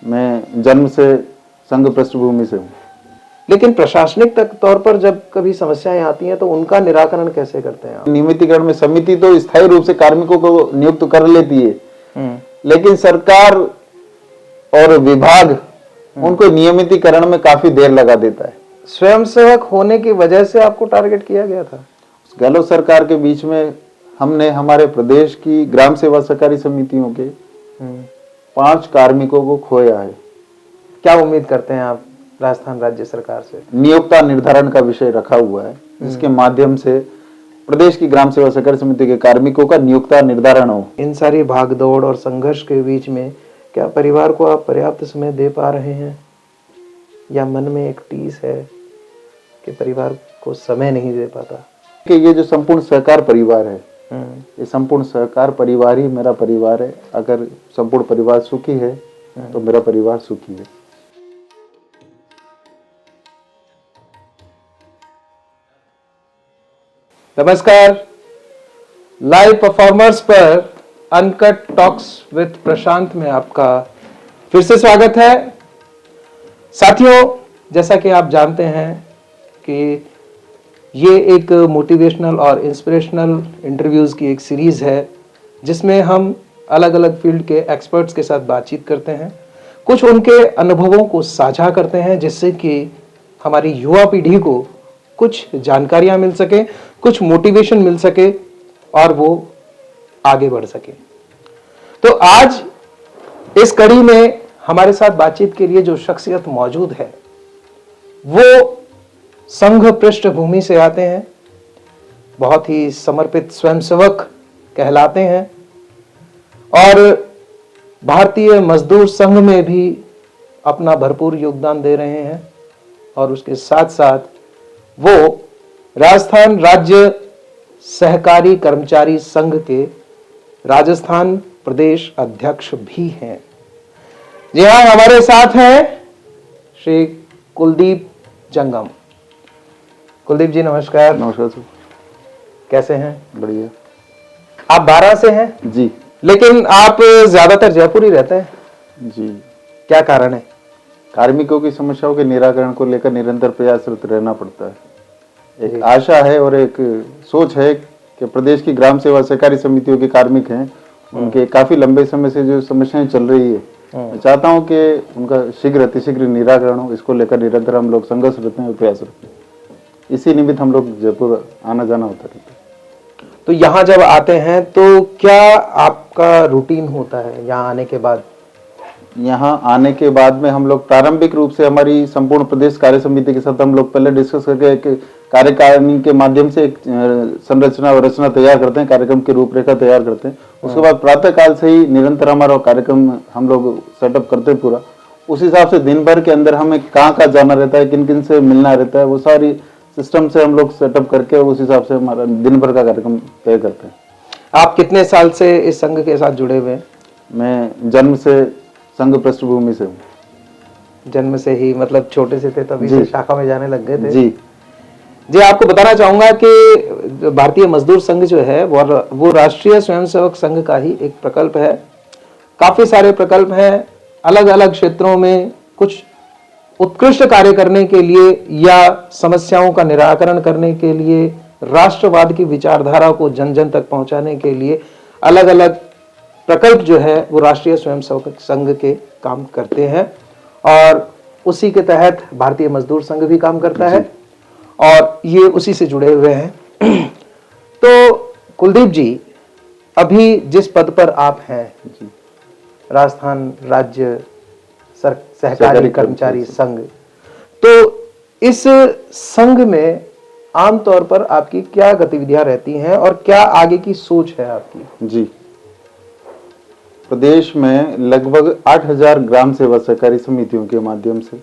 मैं जन्म से संघ पृष्ठभूमि से हूँ। लेकिन प्रशासनिक तौर पर जब कभी समस्याएं आती हैं तो उनका निराकरण कैसे करते हैं आप? नियमितीकरण में समिति तो स्थायी रूप से कार्मिकों को नियुक्त कर लेती है, लेकिन सरकार और विभाग उनको नियमितीकरण में काफी देर लगा देता है। स्वयंसेवक होने की वजह से आपको टारगेट किया गया था? गहलोत सरकार के बीच में हमने हमारे प्रदेश की ग्राम सेवा सहकारी समितियों के 5 कार्मिकों को खोया है। क्या उम्मीद करते हैं आप राजस्थान राज्य सरकार से? नियोक्ता निर्धारण का विषय रखा हुआ है, जिसके माध्यम से प्रदेश की ग्राम सेवा सहकारी समिति के कार्मिकों का नियोक्ता निर्धारण हो। इन सारी भागदौड़ और संघर्ष के बीच में क्या परिवार को आप पर्याप्त समय दे पा रहे हैं, या मन में एक टीस है कि परिवार को समय नहीं दे पाता? कि ये जो संपूर्ण सहकार परिवार है, ये संपूर्ण सहकार परिवार ही मेरा परिवार है। अगर संपूर्ण परिवार सुखी है तो मेरा परिवार सुखी है। नमस्कार, लाइव परफॉर्मर्स पर अनकट टॉक्स विद प्रशांत में आपका फिर से स्वागत है। साथियों, जैसा कि आप जानते हैं कि ये एक मोटिवेशनल और इंस्पिरेशनल इंटरव्यूज की एक सीरीज है, जिसमें हम अलग अलग फील्ड के एक्सपर्ट्स के साथ बातचीत करते हैं, कुछ उनके अनुभवों को साझा करते हैं, जिससे कि हमारी युवा पीढ़ी को कुछ जानकारियां मिल सके, कुछ मोटिवेशन मिल सके और वो आगे बढ़ सके। तो आज इस कड़ी में हमारे साथ बातचीत के लिए जो शख्सियत मौजूद है वो संघ पृष्ठभूमि से आते हैं, बहुत ही समर्पित स्वयंसेवक कहलाते हैं और भारतीय मजदूर संघ में भी अपना भरपूर योगदान दे रहे हैं, और उसके साथ साथ वो राजस्थान राज्य सहकारी कर्मचारी संघ के राजस्थान प्रदेश अध्यक्ष भी हैं। जी हाँ, हमारे साथ हैं श्री कुलदीप जंगम। कुलदीप जी नमस्कार। नमस्कार सर। कैसे हैं? बढ़िया। आप 12 से हैं? जी। लेकिन आप ज्यादातर जयपुर ही रहते हैं जी। क्या कारण है? कार्मिकों की समस्याओं के निराकरण को लेकर निरंतर प्रयासरत रहना पड़ता है। एक आशा है और एक सोच है कि प्रदेश की ग्राम सेवा सहकारी समितियों के कार्मिक हैं, उनके काफी लंबे समय से जो समस्याएं चल रही है, मैं चाहता हूं कि उनका शीघ्र अतिशीघ्र निराकरण हो। इसको लेकर निरंतर हम लोग संघर्षरत हैं और प्रयासरत हैं। इसी निमित्त हम लोग जयपुर आना जाना होता रहता है। तो यहाँ जब आते हैं तो क्या आपका रूटीन होता है यहाँ आने के बाद? यहाँ आने के बाद में हम लोग प्रारंभिक रूप से हमारी संपूर्ण प्रदेश कार्य समिति के साथ हम लोग पहले डिस्कस करके एक कार्यकारिणी के माध्यम से एक संरचना और रचना तैयार करते हैं, कार्यक्रम की रूपरेखा तैयार करते हैं। उसके बाद प्रातः काल से ही निरंतर हमारा कार्यक्रम हम लोग सेटअप करते हैं पूरा। उस हिसाब से दिन भर के अंदर हमें कहाँ जाना रहता है, किन किन से मिलना रहता है, वो सारी सिस्टम से हम लोग सेटअप करके उस हिसाब से हमारा दिन भर का कार्यक्रम तय करते हैं। आप कितने साल से इस संघ के साथ जुड़े हुए हैं? मैं जन्म से संघ पृष्ठभूमि से हूँ। जन्म से ही, मतलब छोटे से थे तभी से शाखा में जाने लग गए थे? जी, आपको बताना चाहूंगा कि भारतीय मजदूर संघ जो है वो राष्ट्रीय स्वयंसेवक संघ का ही एक प्रकल्प है। काफी सारे प्रकल्प हैं अलग अलग क्षेत्रों में। कुछ उत्कृष्ट कार्य करने के लिए या समस्याओं का निराकरण करने के लिए, राष्ट्रवाद की विचारधारा को जन जन तक पहुंचाने के लिए अलग अलग प्रकल्प जो है वो राष्ट्रीय स्वयंसेवक संघ के काम करते हैं, और उसी के तहत भारतीय मजदूर संघ भी काम करता है और ये उसी से जुड़े हुए हैं। तो कुलदीप जी, अभी जिस पद पर आप हैं, राजस्थान राज्य सहकारी कर्मचारी संघ, तो इस संघ में आमतौर पर आपकी क्या गतिविधियां रहती हैं और क्या आगे की सोच है आपकी? जी, प्रदेश में लगभग 8000 ग्राम सेवा सहकारी समितियों के माध्यम से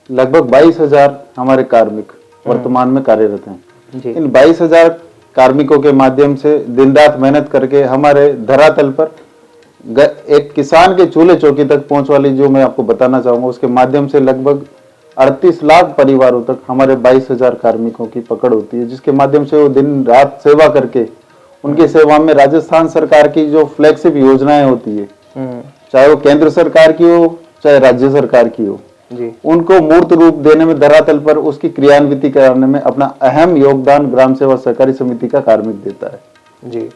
लगभग 22000 हमारे कार्मिक वर्तमान में कार्यरत हैं। इन 22000 कार्मिकों के माध्यम से दिन रात मेहनत करके हमारे धरातल पर एक किसान के चूल्हे चौकी तक पहुंच वाली, जो मैं आपको बताना चाहूंगा, उसके माध्यम से लगभग 38 लाख परिवारों तक हमारे 22000 कार्मिकों की पकड़ होती है, जिसके माध्यम से वो दिन रात सेवा करके उनकी सेवा में राजस्थान सरकार की जो फ्लैगशिप योजनाएं होती है, चाहे वो केंद्र सरकार की हो चाहे राज्य सरकार की हो, जी उनको मूर्त रूप देने में, धरातल पर उसकी क्रियान्विति कराने में अपना अहम योगदान ग्राम सेवा सहकारी समिति का कार्मिक देता है। जी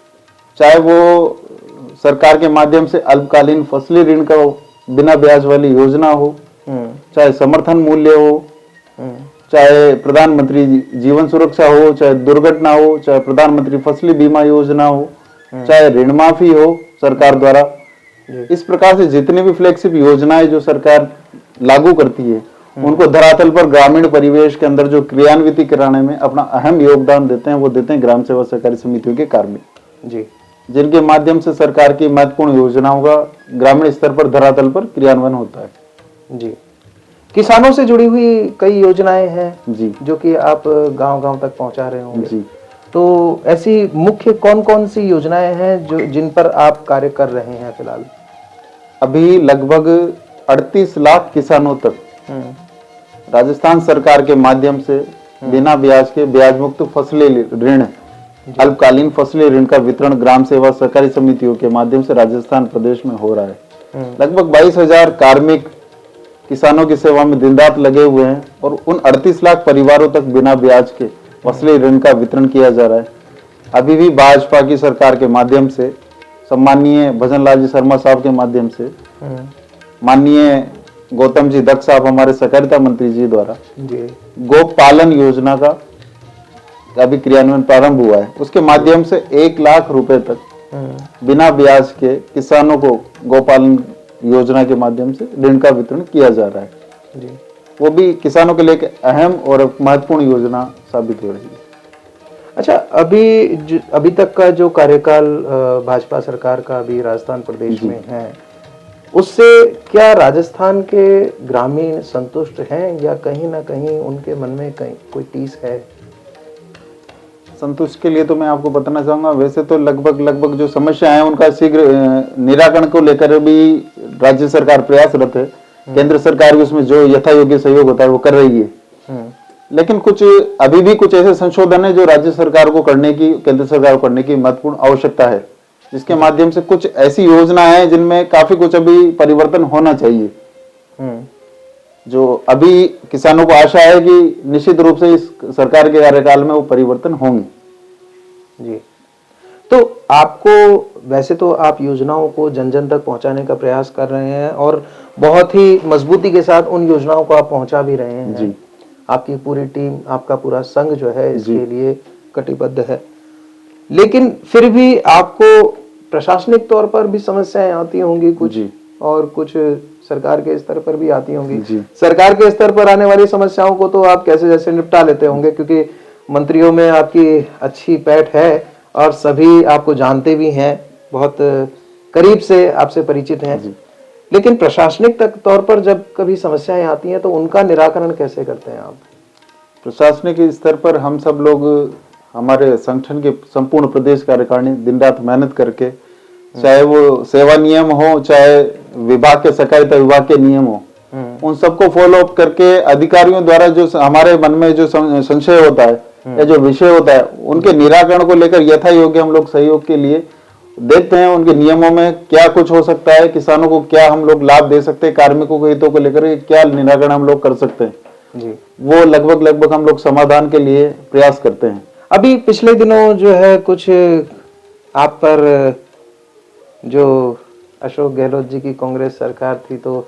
चाहे वो सरकार के माध्यम से अल्पकालीन फसली ऋण का बिना ब्याज वाली योजना हो, चाहे समर्थन मूल्य हो, चाहे प्रधानमंत्री जीवन सुरक्षा हो, चाहे दुर्घटना हो, चाहे प्रधानमंत्री फसली बीमा योजना हो, चाहे ऋण माफी हो सरकार द्वारा। इस प्रकार से जितनी भी फ्लैगशिप योजनाएं जो सरकार लागू करती है, उनको धरातल पर ग्रामीण परिवेश के अंदर जो क्रियान्विति कराने में अपना अहम योगदान देते हैं, वो देते हैं ग्राम सेवा सहकारी समितियों के कार्मिक, जी जिनके माध्यम से सरकार की महत्वपूर्ण योजनाओं का ग्रामीण स्तर पर धरातल पर क्रियान्वयन होता है। जी किसानों से जुड़ी हुई कई योजनाएं हैं जी जो कि आप गांव-गांव तक पहुंचा रहे होंगे। जी तो ऐसी मुख्य कौन-कौन सी योजनाएं हैं जो जिन पर आप कार्य कर रहे हैं फिलहाल? अभी लगभग 38 लाख किसानों तक राजस्थान सरकार के माध्यम से बिना ब्याज के ब्याज मुक्त फसली ऋण, अल्पकालीन फसली ऋण का वितरण ग्राम सेवा सहकारी समितियों के माध्यम से राजस्थान प्रदेश में हो रहा है। लगभग 22,000 कार्मिक किसानों की सेवा में दिन रात लगे हुए हैं और उन 38 लाख परिवारों तक बिना ब्याज के फसली ऋण का वितरण किया जा रहा है। अभी भी भाजपा की सरकार के माध्यम से, सम्मानीय भजन लाल जी शर्मा साहब के माध्यम से, माननीय गौतम जी दत्त साहब हमारे सहकारिता मंत्री जी द्वारा गो पालन योजना का अभी क्रियान्वयन प्रारंभ हुआ है। उसके माध्यम से 1 लाख रुपए तक बिना ब्याज के किसानों को गोपालन योजना के माध्यम से ऋण का वितरण किया जा रहा है। वो भी किसानों के लिए एक अहम और महत्वपूर्ण योजना साबित हो रही है। अच्छा, अभी तक का जो कार्यकाल भाजपा सरकार का अभी राजस्थान प्रदेश में है, उससे क्या राजस्थान के ग्रामीण संतुष्ट हैं या कहीं ना कहीं उनके मन में कोई टीस है? संतुष्ट के लिए तो मैं आपको बताना चाहूंगा, वैसे तो लगभग जो समस्या है उनका शीघ्र निराकरण को लेकर भी राज्य सरकार प्रयासरत है। केंद्र सरकार भी उसमें जो यथा योग्य सहयोग होता है वो कर रही है। लेकिन अभी भी कुछ ऐसे संशोधन है जो राज्य सरकार को करने की, केंद्र सरकार को करने की महत्वपूर्ण आवश्यकता है, जिसके माध्यम से कुछ ऐसी योजना है जिनमें काफी कुछ अभी परिवर्तन होना चाहिए। जो अभी किसानों को आशा है कि निश्चित रूप से इस सरकार के कार्यकाल में वो परिवर्तन होंगे। जी, तो आपको, वैसे तो आप योजनाओं को जन जन तक पहुंचाने का प्रयास कर रहे हैं और बहुत ही मजबूती के साथ उन योजनाओं को आप पहुंचा भी रहे हैं। जी। आपकी पूरी टीम, आपका पूरा संघ जो है इसके लिए कटिबद्ध है। लेकिन फिर भी आपको प्रशासनिक तौर पर भी समस्याएं आती होंगी कुछ, और कुछ सरकार के स्तर पर भी आती होंगी। सरकार के स्तर पर आने वाली समस्याओं को तो आप कैसे जैसे निपटा लेते होंगे, क्योंकि मंत्रियों में आपकी अच्छी पैठ है और सभी आपको जानते भी हैं, बहुत करीब से आपसे परिचित हैं। लेकिन प्रशासनिक तक तौर पर जब कभी समस्याएं आती हैं तो उनका निराकरण कैसे करते हैं आप? प्रशासनिक स्तर पर हम सब लोग, हमारे संगठन के संपूर्ण प्रदेश कार्यकारिणी दिन रात मेहनत करके, चाहे वो सेवा नियम हो, चाहे विभाग के सहकारिता विभाग के नियम हो, उन सबको फॉलो अप करके अधिकारियों द्वारा जो हमारे मन में जो संशय होता है या जो विषय होता है, उनके निराकरण को लेकर यथा योग्य हम लोग सहयोग के लिए देखते हैं। उनके नियमों में क्या कुछ हो सकता है, किसानों को क्या हम लोग लाभ दे सकते हैं, कार्मिकों के हितों को लेकर क्या निराकरण हम लोग कर सकते हैं, वो लगभग हम लोग समाधान के लिए प्रयास करते हैं। अभी पिछले दिनों जो है कुछ आप पर, जो अशोक गहलोत जी की कांग्रेस सरकार थी, तो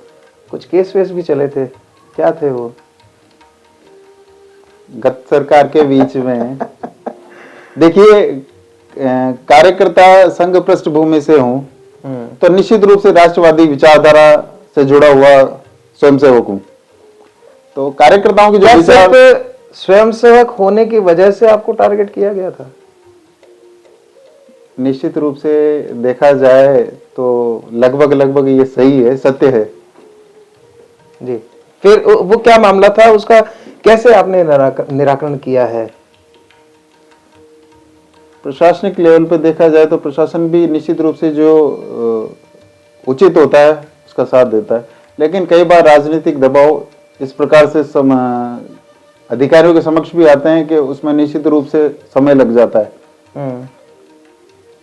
कुछ केस वेस भी चले थे, क्या थे वो? गत सरकार के बीच में देखिए, कार्यकर्ता संघ पृष्ठभूमि से हूं, तो निश्चित रूप से राष्ट्रवादी विचारधारा से जुड़ा हुआ स्वयंसेवक हूं। तो कार्यकर्ताओं की जो विचार, स्वयंसेवक होने की वजह से आपको टारगेट किया गया था? निश्चित रूप से देखा जाए तो लगभग ये सही है, सत्य है। जी, फिर वो क्या मामला था, उसका कैसे आपने निराकरण किया है? प्रशासनिक लेवल पे देखा जाए तो प्रशासन भी निश्चित रूप से जो उचित होता है उसका साथ देता है, लेकिन कई बार राजनीतिक दबाव इस प्रकार से अधिकारियों के समक्ष भी आते हैं कि उसमें निश्चित रूप से समय लग जाता है।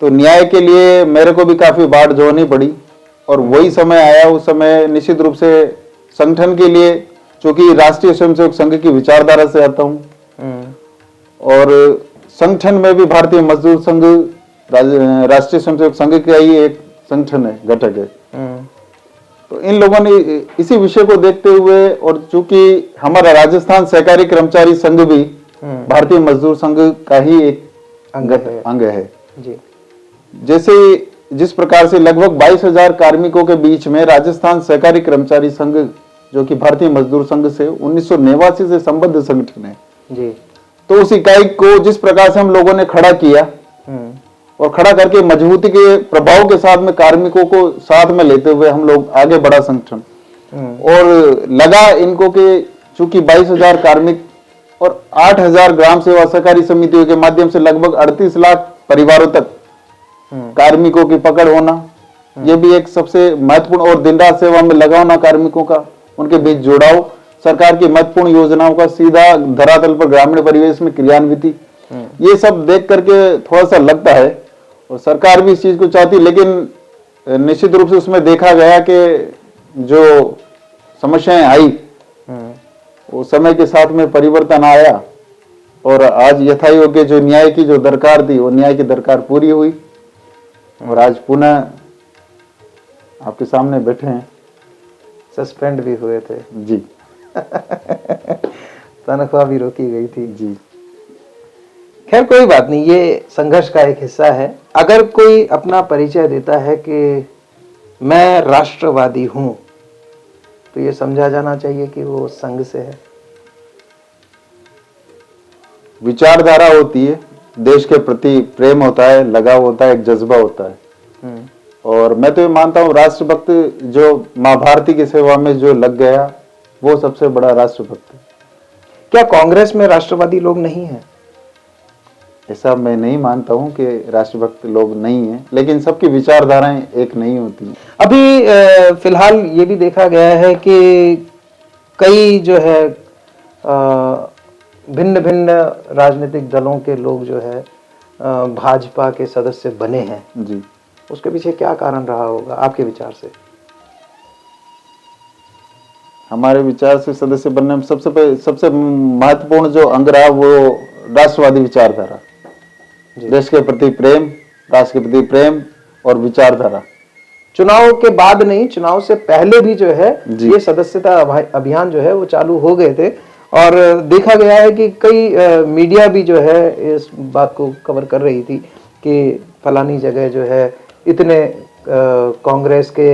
तो न्याय के लिए मेरे को भी काफी बाढ़ जोहनी पड़ी और वही समय आया, उस समय निश्चित रूप से संगठन के लिए, चूंकि राष्ट्रीय स्वयंसेवक संघ की विचारधारा से आता हूँ और संगठन में भी भारतीय मजदूर संघ राष्ट्रीय स्वयंसेवक संघ का ही एक संगठन है, घटक है। तो इन लोगों ने इसी विषय को देखते हुए, और चूंकि हमारा राजस्थान सहकारी कर्मचारी संघ भी भारतीय मजदूर संघ का ही एक अंग है जी। जैसे जिस प्रकार से लगभग 22,000 कार्मिकों के बीच में राजस्थान सहकारी कर्मचारी संघ, जो कि भारतीय मजदूर संघ से 1989 से संबद्ध संगठन है जी, तो उस इकाई को जिस प्रकार से हम लोगों ने खड़ा किया और खड़ा करके मजबूती के प्रभाव के साथ में कार्मिकों को साथ में लेते हुए हम लोग आगे बढ़ा संगठन, और लगा इनको कि चूंकि 22,000 कार्मिक और 8,000 ग्राम सेवा सहकारी समितियों के माध्यम से लगभग 38 लाख परिवारों तक कार्मिकों की पकड़ होना, यह भी एक सबसे महत्वपूर्ण, और दिन रात सेवा में लगा होना कार्मिकों का, उनके बीच जुड़ाव, सरकार की महत्वपूर्ण योजनाओं का सीधा धरातल पर ग्रामीण परिवेश में क्रियान्वित, ये सब देख करके थोड़ा सा लगता है, और सरकार भी इस चीज को चाहती, लेकिन निश्चित रूप से उसमें देखा गया कि जो समस्याएं आई वो समय के साथ में परिवर्तन आया, और आज यथायोग्य जो न्याय की जो दरकार थी वो न्याय की दरकार पूरी हुई, और आज पुनः आपके सामने बैठे हैं। सस्पेंड भी हुए थे जी। तनख्वाह भी रोकी गई थी जी। खैर कोई बात नहीं, ये संघर्ष का एक हिस्सा है। अगर कोई अपना परिचय देता है कि मैं राष्ट्रवादी हूं, तो ये समझा जाना चाहिए कि वो संघ से है। विचारधारा होती है, देश के प्रति प्रेम होता है, लगाव होता है, एक जज्बा होता है, और मैं तो ये मानता हूँ राष्ट्रभक्त जो माँ भारती की सेवा में जो लग गया वो सबसे बड़ा राष्ट्रभक्त है। क्या कांग्रेस में राष्ट्रवादी लोग नहीं हैं? ऐसा मैं नहीं मानता हूँ कि राष्ट्रभक्त लोग नहीं हैं, लेकिन सबकी विचारधाराएं एक नहीं होती। अभी फिलहाल ये भी देखा गया है कि कई जो है भिन्न भिन्न राजनीतिक दलों के लोग जो है भाजपा के सदस्य बने हैं जी। उसके पीछे क्या कारण रहा होगा आपके विचार से? हमारे विचार से सदस्य बनने में सबसे महत्वपूर्ण जो अंग रहा वो राष्ट्रवादी विचारधारा, देश के प्रति प्रेम, राष्ट्र के प्रति प्रेम और विचारधारा। चुनाव के बाद नहीं, चुनाव से पहले भी जो है ये सदस्यता अभियान जो है वो चालू हो गए थे, और देखा गया है कि कई मीडिया भी जो है इस बात को कवर कर रही थी कि फलानी जगह जो है इतने कांग्रेस के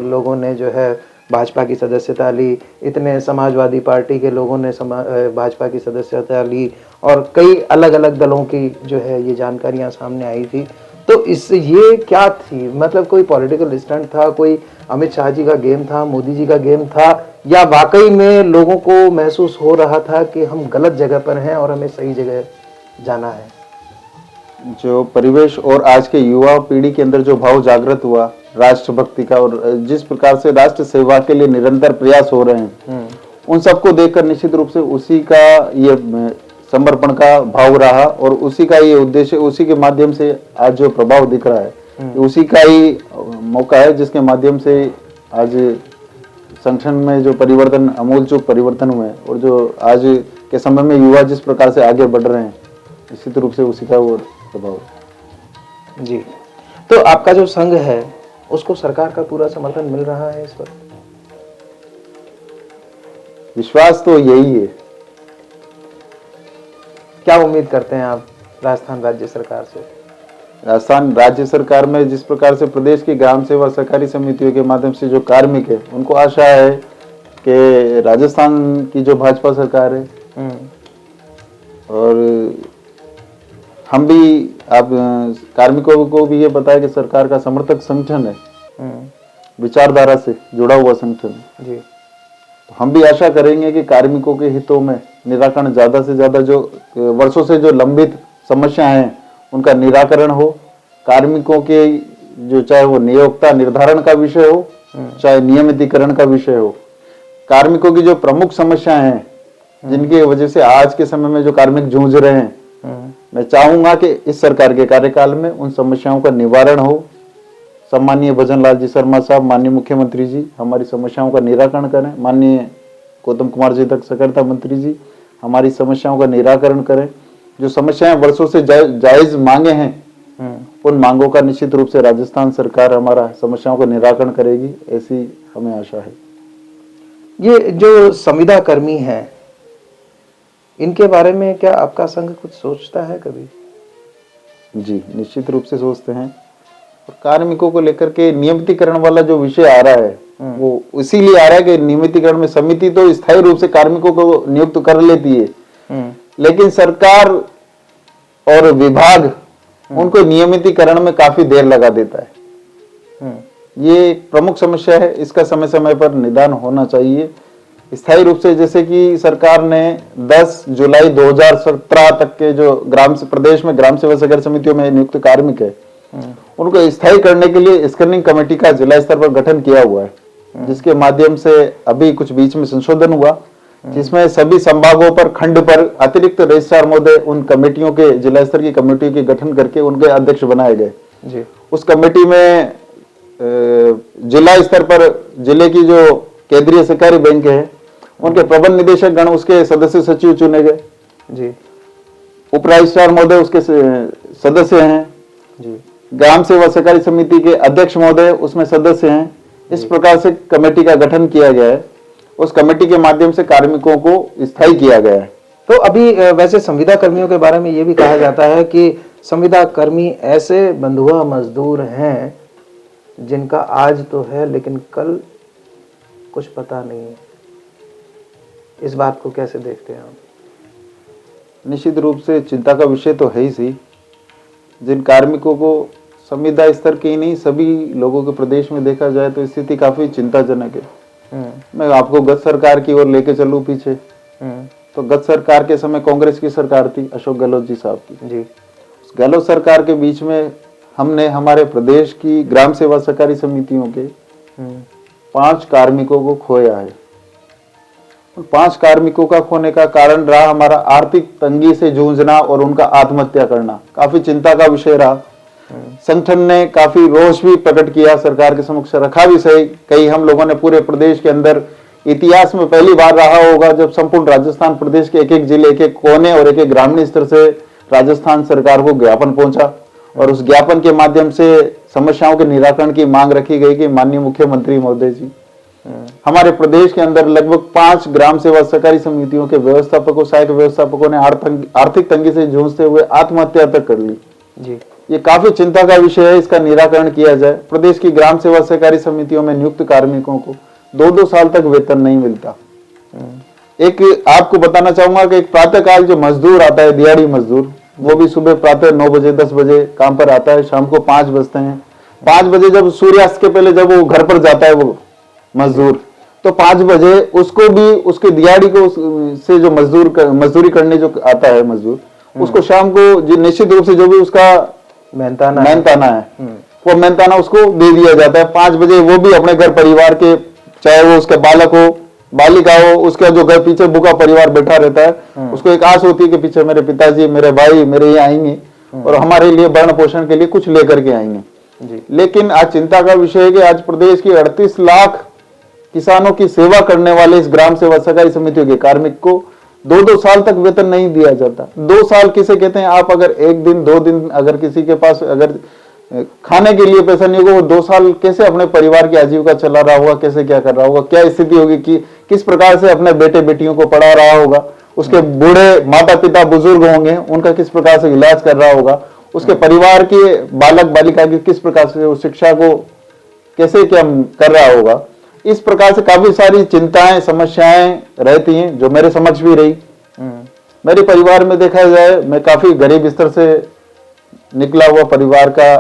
लोगों ने जो है भाजपा की सदस्यता ली, इतने समाजवादी पार्टी के लोगों ने भाजपा की सदस्यता ली, और कई अलग अलग दलों की जो है ये जानकारियां सामने आई थी। तो इस ये क्या थी, मतलब कोई पॉलिटिकल स्टंट था, कोई अमित शाह जी का गेम था, मोदी जी का गेम था, या वाकई में लोगों को महसूस हो रहा था कि हम गलत जगह पर हैं और हमें सही जगह जाना है? जो परिवेश और आज के युवा पीढ़ी के अंदर जो भाव जागृत हुआ राष्ट्रभक्ति का, और जिस प्रकार से राष्ट्र सेवा के लिए निरंतर प्रयास हो रहे हैं, उन सबको देखकर निश्चित रूप से उसी का ये समर्पण का भाव रहा, और उसी का ये उद्देश्य, उसी के माध्यम से आज जो प्रभाव दिख रहा है उसी का ही मौका है, जिसके माध्यम से आज संगठन में जो परिवर्तन, अमूलचूल परिवर्तन हुए, और जो आज के समय में युवा जिस प्रकार से आगे बढ़ रहे हैं, निश्चित रूप से उसी का वो प्रभाव। जी। तो आपका जो संघ है उसको सरकार का पूरा समर्थन मिल रहा है इस वक्त? विश्वास तो यही है। क्या उम्मीद करते हैं आप राजस्थान राज्य सरकार से? राजस्थान राज्य सरकार में जिस प्रकार से प्रदेश की ग्राम सेवा सहकारी समितियों के माध्यम से जो कार्मिक है, उनको आशा है कि राजस्थान की जो भाजपा सरकार है, और हम भी, आप कार्मिकों को भी ये बताया कि सरकार का समर्थक संगठन है, विचारधारा से जुड़ा हुआ संगठन है जी। तो हम भी आशा करेंगे कि कार्मिकों के हितों में निराकरण, ज्यादा से ज्यादा जो वर्षों से जो लंबित समस्याएं हैं उनका निराकरण हो, कार्मिकों के जो चाहे वो नियोक्ता निर्धारण का विषय हो, चाहे नियमितीकरण का विषय हो, कार्मिकों की जो प्रमुख समस्याएं हैं जिनकी वजह से आज के समय में जो कार्मिक जूझ रहे हैं, मैं चाहूंगा कि इस सरकार के कार्यकाल में उन समस्याओं का निवारण हो, सम्मानीय भजन लाल जी शर्मा साहब, माननीय मुख्यमंत्री जी हमारी समस्याओं का निराकरण करें। माननीय गौतम कुमार जी तक सहकारिता मंत्री जी हमारी समस्याओं का निराकरण करें। जो समस्याएं वर्षों से जायज मांगे हैं उन मांगों का निश्चित रूप से राजस्थान सरकार हमारा समस्याओं का निराकरण करेगी, ऐसी हमें आशा है। ये जो संविदा कर्मी हैं, इनके बारे में क्या आपका संघ कुछ सोचता है कभी? जी, निश्चित रूप से सोचते हैं। और कार्मिकों को लेकर के नियमितीकरण वाला जो विषय आ रहा है वो इसीलिए आ रहा है कि नियमितीकरण में समिति तो स्थायी रूप से कार्मिकों को नियुक्त कर लेती है, लेकिन सरकार और विभाग उनको नियमितीकरण में काफी देर लगा देता है। ये एक प्रमुख समस्या है, इसका समय समय पर निदान होना चाहिए। स्थायी रूप से जैसे कि सरकार ने 10 जुलाई 2017 तक के जो प्रदेश में ग्राम सेवा सहकारी समितियों में नियुक्त कार्मिक है उनको स्थायी करने के लिए स्क्रीनिंग कमेटी का जिला स्तर पर गठन किया हुआ है, जिसके माध्यम से अभी कुछ बीच में संशोधन हुआ, जिसमें सभी संभागों पर खंड पर अतिरिक्त रजिस्ट्रार महोदय उन कमेटियों के जिला स्तर की कमेटी के गठन करके उनके अध्यक्ष बनाए गए। उस कमेटी में जिला स्तर पर जिले की जो केंद्रीय सहकारी बैंक है उनके प्रबंध निदेशक गण उसके सदस्य सचिव चुने गए जी। उप रजिस्ट्रार महोदय उसके सदस्य हैं जी। ग्राम सेवा सहकारी समिति के अध्यक्ष महोदय उसमें सदस्य हैं। इस प्रकार से कमेटी का गठन किया गया है। उस कमेटी के माध्यम से कार्मिकों को स्थायी किया गया है। तो अभी वैसे संविदा कर्मियों के बारे में ये भी कहा जाता है कि संविदा कर्मी ऐसे बंधुआ मजदूर हैं जिनका आज तो है लेकिन कल कुछ पता नहीं है। इस बात को कैसे देखते हैं आप? निश्चित रूप से चिंता का विषय तो है ही सही। जिन कार्मिकों को संविदा स्तर के ही नहीं सभी लोगों के प्रदेश में देखा जाए तो स्थिति काफी चिंताजनक है। मैं आपको गत सरकार की ओर लेके चलूं पीछे, तो गत सरकार के समय कांग्रेस की सरकार थी अशोक गहलोत जी साहब की जी। उस गहलोत सरकार के बीच में हमने हमारे प्रदेश की ग्राम सेवा सहकारी समितियों के 5 कार्मिकों को खोया है। 5 कार्मिकों का खोने का कारण रहा हमारा आर्थिक तंगी से जूझना और उनका आत्महत्या करना। काफी चिंता का विषय रहा। संगठन ने काफी रोष भी प्रकट किया, सरकार के समक्ष रखा भी सही। कई हम लोगों ने पूरे प्रदेश के अंदर इतिहास में पहली बार रहा होगा जब संपूर्ण राजस्थान प्रदेश के एक जिले, एक कोने और एक ग्रामीण स्तर से राजस्थान सरकार को ज्ञापन पहुंचा और उस ज्ञापन के माध्यम से समस्याओं के निराकरण की मांग रखी गई कि माननीय मुख्यमंत्री महोदय जी हमारे प्रदेश के अंदर लगभग 5 ग्राम सेवा सहकारी समितियों के व्यवस्थापकों, सहायक व्यवस्थापकों ने आर्थिक तंगी से जूझते हुए आत्महत्या तक कर ली जी। ये काफी चिंता का विषय है, इसका निराकरण किया जाए। प्रदेश की ग्राम सेवा सहकारी समितियों में नियुक्त कार्मिकों को 2-2 साल तक वेतन नहीं मिलता। एक आपको बताना चाहूंगा कि एक प्रातःकाल जो मजदूर आता है, दिहाड़ी मजदूर, वो भी सुबह प्रातः 9 बजे 10 बजे काम पर आता है, शाम को 5 बजते हैं। 5 बजे जब सूर्यास्त के पहले जब वो घर पर जाता है वो मजदूर, तो 5 बजे उसको भी उसके दिहाड़ी को से जो मजदूरी करने जो आता है मजदूर, उसको शाम को निश्चित रूप से जो भी उसका मेहनताना है वो मेहनताना उसको दे दिया जाता है। 5 बजे वो भी अपने घर परिवार के, चाहे वो उसके बालक हो बालिका हो, उसका जो घर पीछे भूखा परिवार बैठा रहता है, उसको एक आस होती है कि पीछे मेरे पिताजी, मेरे भाई मेरे ये आएंगे और हमारे लिए भरण पोषण के लिए कुछ लेकर के आएंगे जी। लेकिन आज चिंता का विषय है कि आज प्रदेश की 38 लाख किसानों की सेवा करने वाले इस ग्राम सेवा सहकारी समितियों के कार्मिक को 2-2 साल तक वेतन नहीं दिया जाता। 2 साल किसे कहते हैं? आप अगर 1 दिन 2 दिन अगर किसी के पास अगर खाने के लिए पैसा नहीं होगा, वो 2 साल कैसे अपने परिवार की आजीविका चला रहा होगा, कैसे क्या कर रहा होगा, क्या स्थिति होगी कि किस प्रकार से अपने बेटे बेटियों को पढ़ा रहा होगा, उसके बूढ़े माता पिता बुजुर्ग होंगे उनका किस प्रकार से इलाज कर रहा होगा, उसके परिवार के बालक बालिका की किस प्रकार से उस शिक्षा को कैसे क्या कर रहा होगा। इस प्रकार से काफी सारी चिंताएं समस्याएं रहती हैं जो मेरे समझ भी रही। मेरे परिवार में देखा जाए मैं काफी गरीब स्तर से निकला हुआ परिवार का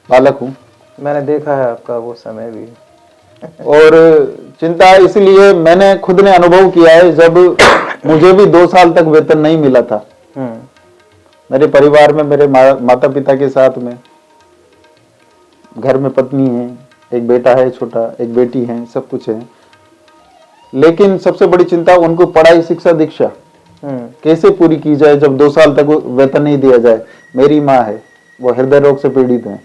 बालक हूं। मैंने देखा है आपका वो समय भी और चिंता इसलिए मैंने खुद ने अनुभव किया है जब मुझे भी 2 साल तक वेतन नहीं मिला था। मेरे परिवार में मेरे माता पिता के साथ में घर में पत्नी है, एक बेटा है छोटा, एक बेटी है, सब कुछ है। लेकिन सबसे बड़ी चिंता उनको पढ़ाई शिक्षा दीक्षा कैसे पूरी की जाए जब 2 साल तक वेतन नहीं दिया जाए। मेरी माँ है, वो हृदय रोग से पीड़ित है,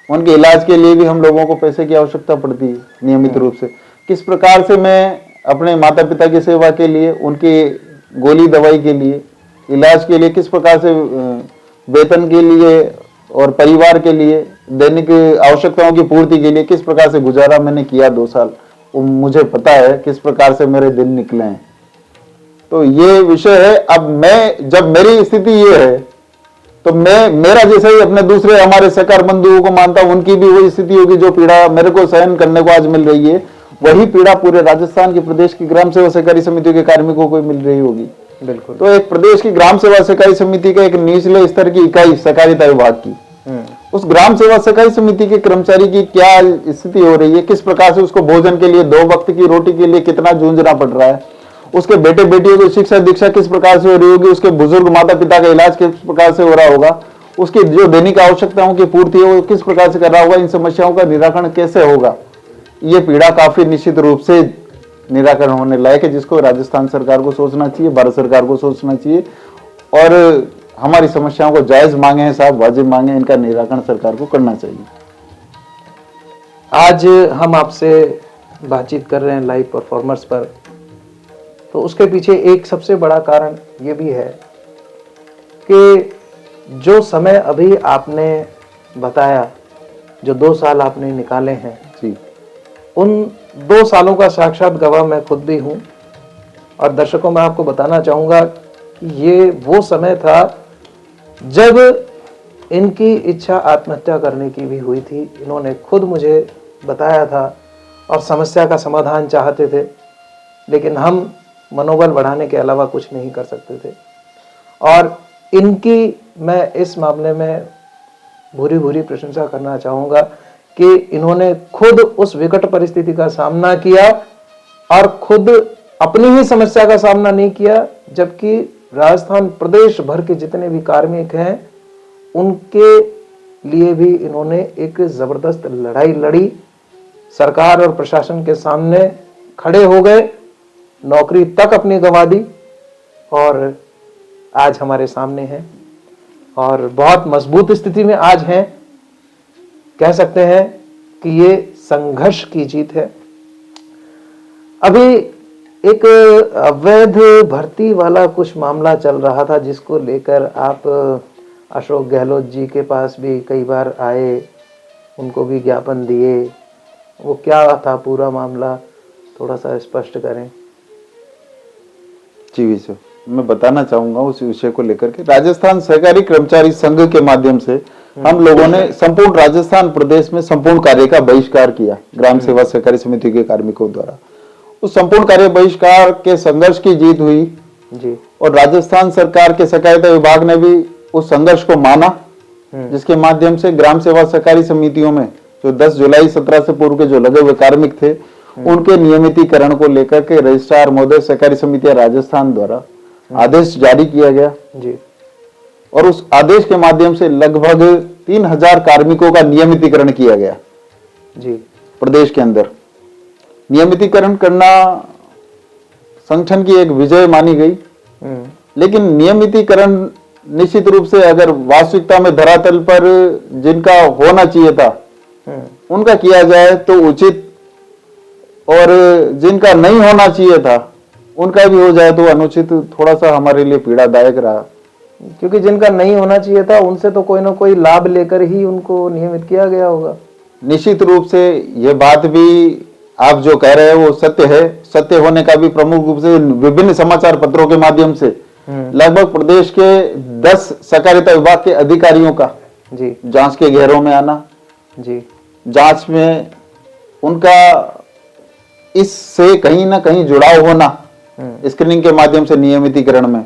उनके इलाज के लिए भी हम लोगों को पैसे की आवश्यकता पड़ती है नियमित रूप से। किस प्रकार से मैं अपने माता पिता की सेवा के लिए, उनकी गोली दवाई के लिए, इलाज के लिए, किस प्रकार से वेतन के लिए और परिवार के लिए, दैनिक आवश्यकताओं की पूर्ति के लिए किस प्रकार से गुजारा मैंने किया 2 साल, वो मुझे पता है किस प्रकार से मेरे दिन निकले हैं। तो ये विषय है। अब मैं, जब मेरी स्थिति ये है तो मैं मेरा जैसे ही अपने दूसरे हमारे सहकार बंधुओं को मानता हूं, उनकी भी वही स्थिति होगी। जो पीड़ा मेरे को सहन करने को आज मिल रही है, वही पीड़ा पूरे राजस्थान के प्रदेश की ग्राम सेवा सहकारी समितियों के कार्मिकों को मिल रही होगी। बिल्कुल। तो एक प्रदेश की ग्राम सेवा सहकारी समिति का एक निचले स्तर की इकाई सहकारिता विभाग की, उस ग्राम सेवा सहकारी समिति के कर्मचारी की क्या स्थिति हो रही है, किस प्रकार से उसको भोजन के लिए, 2 वक्त की रोटी के लिए कितना जूझना पड़ रहा है, उसके बेटे बेटियों की शिक्षा दीक्षा किस प्रकार से हो रही होगी, उसके बुजुर्ग माता पिता का इलाज किस प्रकार से हो रहा होगा, उसकी जो दैनिक आवश्यकताओं की पूर्ति है वो किस प्रकार से कर रहा होगा, इन समस्याओं का निराकरण कैसे होगा। ये पीड़ा काफी निश्चित रूप से निराकरण होने लायक है, जिसको राजस्थान सरकार को सोचना चाहिए, भारत सरकार को सोचना चाहिए। और हमारी समस्याओं को जायज मांगे हैं साहब, वाजिब मांगे, इनका निराकरण सरकार को करना चाहिए। आज हम आपसे बातचीत कर रहे हैं लाइव परफॉर्मर्स पर, तो उसके पीछे एक सबसे बड़ा कारण ये भी है कि जो समय अभी आपने बताया, जो 2 साल आपने निकाले हैं जी, उन 2 सालों का साक्षात गवाह मैं खुद भी हूं। और दर्शकों, मैं आपको बताना चाहूंगा कि ये वो समय था जब इनकी इच्छा आत्महत्या करने की भी हुई थी। इन्होंने खुद मुझे बताया था और समस्या का समाधान चाहते थे, लेकिन हम मनोबल बढ़ाने के अलावा कुछ नहीं कर सकते थे। और इनकी मैं इस मामले में भूरी भूरी प्रशंसा करना चाहूँगा कि इन्होंने खुद उस विकट परिस्थिति का सामना किया और खुद अपनी ही समस्या का सामना नहीं किया, जबकि राजस्थान प्रदेश भर के जितने भी कार्मिक हैं उनके लिए भी इन्होंने एक जबरदस्त लड़ाई लड़ी, सरकार और प्रशासन के सामने खड़े हो गए, नौकरी तक अपनी गंवा दी और आज हमारे सामने हैं और बहुत मजबूत स्थिति में आज हैं। कह सकते हैं कि ये संघर्ष की जीत है। अभी एक अवैध भर्ती वाला कुछ मामला चल रहा था, जिसको लेकर आप अशोक गहलोत जी के पास भी कई बार आए, उनको भी ज्ञापन दिए। वो क्या था पूरा मामला, थोड़ा सा स्पष्ट करें। जी विषय मैं बताना चाहूंगा उस विषय को लेकर के। राजस्थान सहकारी कर्मचारी संघ के माध्यम से हम लोगों ने संपूर्ण राजस्थान प्रदेश में संपूर्ण कार्य का बहिष्कार किया ग्राम सेवा सहकारी समिति के कार्मिकों द्वारा। उस संपूर्ण कार्य बहिष्कार के संघर्ष की जीत हुई जी। और राजस्थान सरकार के सहकारिता विभाग ने भी उस संघर्ष को माना, जिसके माध्यम से ग्राम सेवा सहकारी समितियों में जो 10 जुलाई 17 से पूर्व के जो लगे हुए कार्मिक थे, उनके नियमितीकरण को लेकर के रजिस्ट्रार महोदय सहकारी समितियां राजस्थान द्वारा आदेश जारी किया गया जी। और उस आदेश के माध्यम से लगभग 3000 कार्मिकों का नियमितीकरण किया गया जी। प्रदेश के अंदर। नियमितीकरण करना संगठन की एक विजय मानी गई, लेकिन नियमितीकरण निश्चित रूप से अगर वास्तविकता में धरातल पर जिनका होना चाहिए था उनका किया जाए तो उचित, और जिनका नहीं होना चाहिए था उनका भी हो जाए तो अनुचित, थोड़ा सा हमारे लिए पीड़ादायक रहा। क्योंकि जिनका नहीं होना चाहिए था उनसे तो कोई ना कोई लाभ लेकर ही उनको नियमित किया गया होगा। निश्चित रूप से ये बात भी आप जो कह रहे हैं वो सत्य है। सत्य होने का भी प्रमुख रूप से विभिन्न समाचार पत्रों के माध्यम से लगभग प्रदेश के 10 सहकारिता विभाग के अधिकारियों का जी जांच के घेरों में आना, जी, जांच में उनका इससे कहीं ना कहीं जुड़ाव होना, स्क्रीनिंग के माध्यम से नियमितीकरण में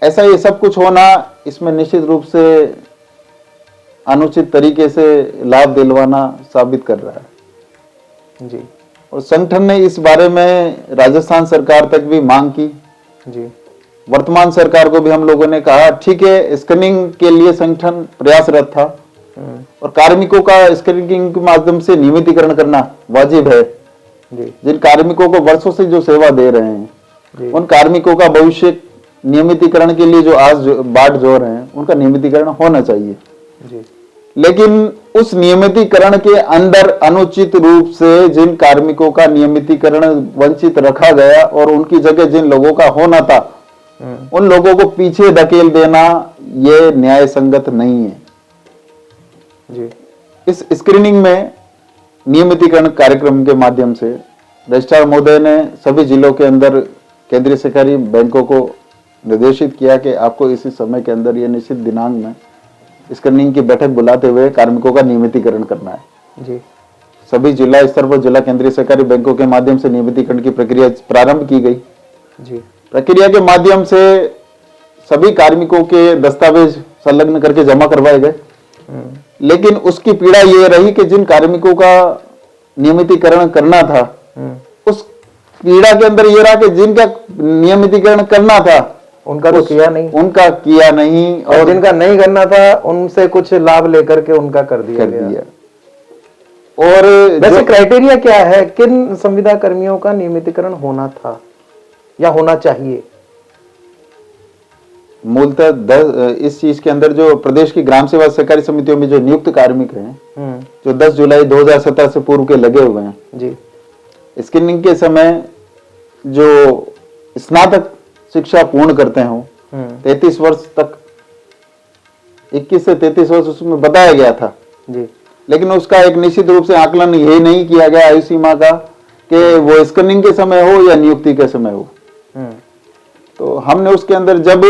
ऐसा ये सब कुछ होना, इसमें निश्चित रूप से अनुचित तरीके से लाभ दिलवाना साबित कर रहा है जी। और संगठन ने इस बारे में राजस्थान सरकार तक भी मांग की जी। वर्तमान सरकार को भी हम लोगों ने कहा ठीक है, स्क्रीनिंग के लिए संगठन प्रयासरत था और कार्मिकों का स्क्रीनिंग के माध्यम से नियमितीकरण करना वाजिब है जी। जिन कार्मिकों को वर्षों से जो सेवा दे रहे हैं उन कार्मिकों का भविष्य नियमितीकरण के लिए जो आज बाट जोड़ रहे हैं उनका नियमितीकरण होना चाहिए जी। लेकिन उस नियमितीकरण के अंदर अनुचित रूप से जिन कार्मिकों का नियमितीकरण वंचित रखा गया और उनकी जगह जिन लोगों का होना था, उन लोगों को पीछे धकेल देना ये न्याय संगत नहीं है जी। इस स्क्रीनिंग में नियमितीकरण कार्यक्रम के माध्यम से रजिस्ट्रार महोदय ने सभी जिलों के अंदर केंद्रीय सहकारी बैंकों को निर्देशित किया कि आपको इसी समय के अंदर ये निश्चित दिनांक में स्क्रीनिंग की बैठक बुलाते हुए कार्मिकों का नियमितीकरण करना है जी। सभी जिला स्तर पर जिला केंद्रीय सहकारी बैंकों के माध्यम से नियमितीकरण की प्रक्रिया प्रारंभ की गई जी। प्रक्रिया के माध्यम से सभी कार्मिकों के दस्तावेज संलग्न करके जमा करवाए गए, लेकिन उसकी पीड़ा ये रही कि जिन कार्मिकों का नियमितीकरण करना था उस पीड़ा के अंदर ये रहा कि जिनका नियमितीकरण करना था उनका तो किया नहीं, उनका किया नहीं और जिनका नहीं करना था उनसे कुछ लाभ लेकर के उनका कर दिया गया। और वैसे क्राइटेरिया क्या है, किन संविदा कर्मियों का नियमितीकरण होना था या होना चाहिए? मूलतः इस चीज के अंदर जो प्रदेश की ग्राम सेवा सहकारी समितियों में जो नियुक्त कार्मिक हैं जो 10 जुलाई 2017 से पूर्व के लगे हुए हैं जी, स्क्रीनिंग के समय जो स्नातक शिक्षा पूर्ण करते हो 33 वर्ष तक, 21 से 33 वर्ष उसमें बताया गया था जी, लेकिन उसका एक निश्चित रूप से आकलन ये नहीं किया गया आयु सीमा का कि वो स्क्रीनिंग के समय हो या नियुक्ति के समय हो। तो हमने उसके अंदर जब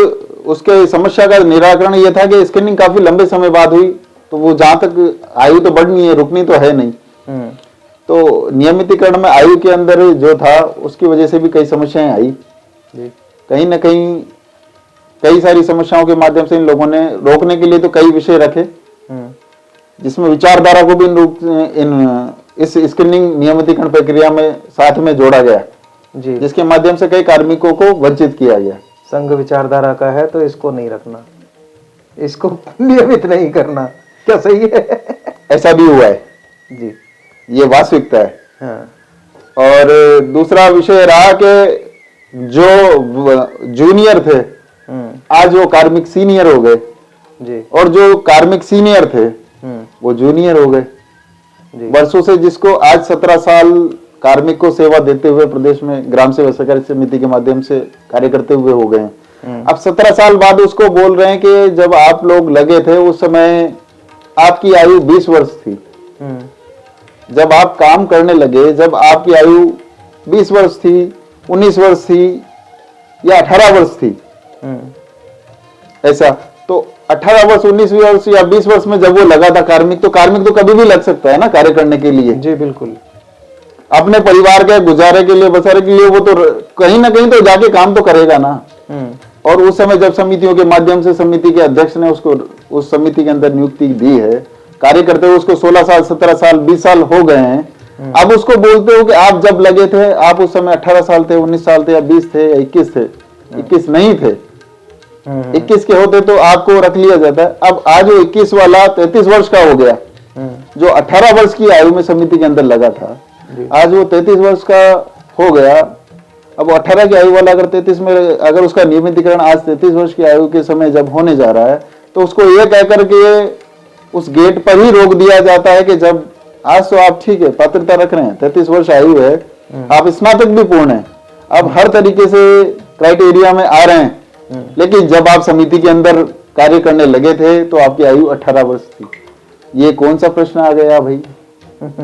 उसके समस्या का निराकरण ये था कि स्क्रीनिंग काफी लंबे समय बाद हुई, तो वो जहां तक आयु तो बढ़नी है, रुकनी तो है नहीं, तो नियमितीकरण में आयु के अंदर जो था उसकी वजह से भी कई समस्याएं आई। कहीं ना कहीं कई सारी समस्याओं के माध्यम से इन लोगों ने रोकने के लिए तो कई विषय रखे, जिसमें विचारधारा को भी इस स्क्रीनिंग नियमितीकरण प्रक्रिया में साथ में जोड़ा गया जी, जिसके माध्यम से कई कार्मिकों को वंचित किया गया। संघ विचारधारा का है तो इसको नहीं रखना, इसको नियमित नहीं करना, क्या सही है? ऐसा भी हुआ है जी, ये वास्तविकता है। हाँ। और दूसरा विषय रहा कि जो जूनियर थे आज वो कार्मिक सीनियर हो गए जी, और जो कार्मिक सीनियर थे वो जूनियर हो गए वर्षों से, जिसको आज 17 साल कार्मिक को सेवा देते हुए प्रदेश में ग्राम सेवा सहकारी समिति के माध्यम से कार्य करते हुए हो गए हैं। अब 17 साल बाद उसको बोल रहे हैं कि जब आप लोग लगे थे उस समय आपकी आयु 20 वर्ष थी, जब आप काम करने लगे जब आपकी आयु 20 वर्ष थी, 19 वर्ष थी या 18 वर्ष थी, ऐसा तो 18 वर्ष 19 वर्ष या 20 वर्ष में जब वो लगा था कार्मिक, तो कार्मिक तो कभी भी लग सकता है ना कार्य करने के लिए। जी बिल्कुल, अपने परिवार के गुजारे के लिए बसारे के लिए वो तो कहीं ना कहीं तो जाके काम तो करेगा ना। और उस समय जब समितियों के माध्यम से समिति के अध्यक्ष ने उसको उस समिति के अंदर नियुक्ति दी है, कार्य करते हुए उसको 16 साल 17 साल 20 साल हो गए हैं, अब उसको बोलते हो कि आप जब लगे थे आप उस समय 18 साल थे, 19 साल थे या 20 थे या 21 थे, 21 नहीं थे, 21 के होते तो आपको रख लिया जाता है। अब आज वो 21 वाला 33 वर्ष का हो गया, जो 18 वर्ष की आयु में समिति के अंदर लगा था आज वो 33 वर्ष का हो गया। अब 18 की आयु वाला अगर 33 में अगर उसका नियमितीकरण आज 33 वर्ष की आयु के समय जब होने जा रहा है, तो उसको ये कहकर के उस गेट पर ही रोक दिया जाता है कि जब आज तो आप ठीक है पात्रता रख रहे हैं, 33 वर्ष आयु है, आप स्नातक भी पूर्ण है, अब हर तरीके से क्राइटेरिया में आ रहे हैं, लेकिन जब आप समिति के अंदर कार्य करने लगे थे तो आपकी आयु 18 वर्ष थी। ये कौन सा प्रश्न आ गया भाई?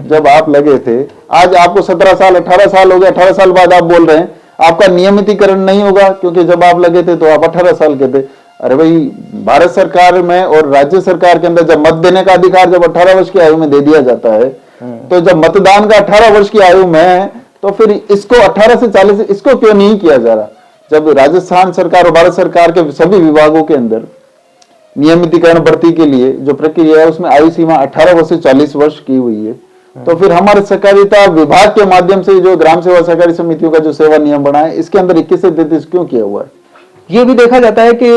जब आप लगे थे आज आपको 17 साल 18 साल हो गए, 18 साल बाद आप बोल रहे हैं आपका नियमितीकरण नहीं होगा क्योंकि जब आप लगे थे तो आप 18 साल के थे। अरे भाई, भारत सरकार में और राज्य सरकार के अंदर जब मत देने का अधिकार जब 18 वर्ष की आयु में दे दिया जाता है, तो जब मतदान का 18 वर्ष की आयु में है तो फिर इसको 18 से 40 इसको क्यों नहीं किया जा रहा? जब राजस्थान सरकार और भारत सरकार के सभी विभागों के अंदर नियमितीकरण भर्ती के लिए जो प्रक्रिया है उसमें आयु सीमा 18 वर्ष से 40 वर्ष की हुई है, तो फिर हमारे सहकारिता विभाग के माध्यम से जो ग्राम सेवा सहकारी समितियों का जो सेवा नियम बना है इसके अंदर 21 से 33 क्यों किया हुआ है? ये भी देखा जाता है कि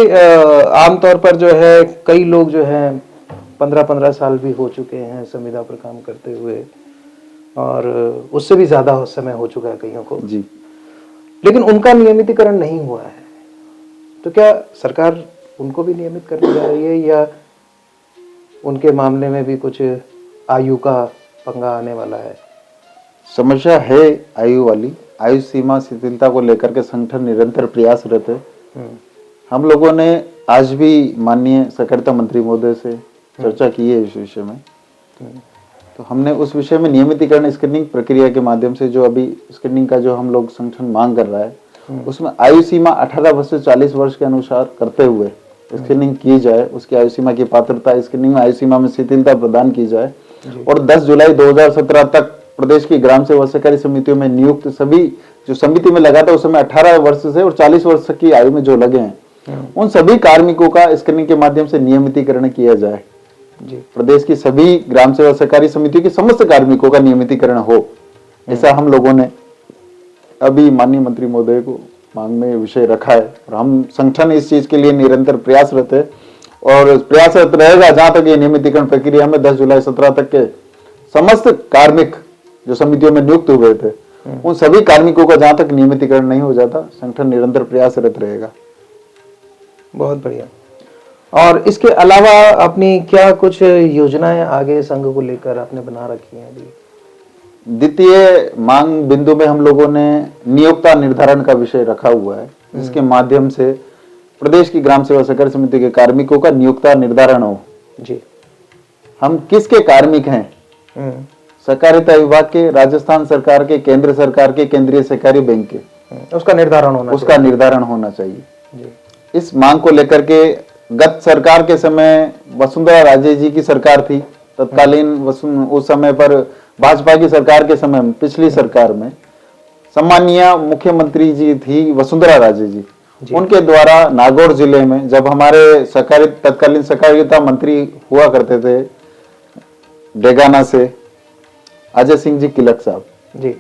आमतौर पर जो है कई लोग जो है 15-15 साल भी हो चुके हैं संविदा पर काम करते हुए, और उससे भी ज्यादा समय हो चुका है कईयों को जी, लेकिन उनका नियमितीकरण नहीं हुआ है। तो क्या सरकार उनको भी नियमित करने जा रही है या उनके मामले में भी कुछ आयु का पंगा आने वाला है? समस्या है आयु वाली। आयु सीमा शिथिलता को लेकर के संगठन निरंतर प्रयासरत है। हम लोगों ने आज भी माननीय सहकारिता मंत्री महोदय से चर्चा की है इस विषय में। तो हमने उस विषय में नियमितीकरण स्क्रीनिंग प्रक्रिया के माध्यम से जो अभी स्क्रीनिंग का जो हम लोग संगठन मांग कर रहा है, उसमें आयु सीमा 18 वर्ष से 40 वर्ष के अनुसार करते हुए स्क्रीनिंग की जाए। उसकी आयु सीमा की पात्रता, स्क्रीनिंग में आयु सीमा में शिथिलता प्रदान की जाए और 10 जुलाई 2017 तक प्रदेश की ग्राम सेवा सहकारी समितियों में नियुक्त सभी जो समिति में लगा था उस समय 18 वर्ष से और 40 वर्ष की आयु में जो लगे हैं, उन सभी कार्मिकों का स्क्रीनिंग के माध्यम से नियमितीकरण किया जाए। जी। प्रदेश की सभी ग्राम सेवा सहकारी समितियों के समस्त कार्मिकों का नियमितीकरण हो, ऐसा हम लोगों ने अभी माननीय मंत्री महोदय को मांग में विषय रखा है और हम संगठन इस चीज के लिए निरंतर प्रयासरत है और प्रयासरत रहेगा जहां तक ये नियमितीकरण प्रक्रिया में 10 जुलाई 17 तक के समस्त कार्मिक जो समितियों में नियुक्त हुए थे, उन सभी कार्मिकों का जहां तक नियमितीकरण नहीं हो जाता, संगठन निरंतर प्रयासरत रहेगा। बहुत बढ़िया। और इसके अलावा अपनी क्या कुछ योजनाएं आगे संघ को लेकर आपने बना रखी हैं अभी? द्वितीय मांग बिंदु में हम लोगों ने नियोक्ता निर्धारण का विषय रखा हुआ है, जिसके माध्यम से प्रदेश की ग्राम सेवा सहकारी समिति के कार्मिकों का नियोक्ता निर्धारण हो। जी। हम किसके कार्मिक हैं? सहकारिता विभाग के, राजस्थान सरकार के, केंद्र सरकार के, केंद्रीय सहकारी बैंक के, उसका निर्धारण होना चाहिए। जी। इस मांग को लेकर के गत सरकार के समय वसुंधरा राजे जी की सरकार थी, तत्कालीन उस समय पर भाजपा की सरकार के समय में, पिछली सरकार में सम्मानीय मुख्यमंत्री जी थी वसुंधरा राजे जी, उनके द्वारा नागौर जिले में जब हमारे तत्कालीन सहकारिता मंत्री हुआ करते थे डेगाना से अजय सिंह जी किलक साहब जी,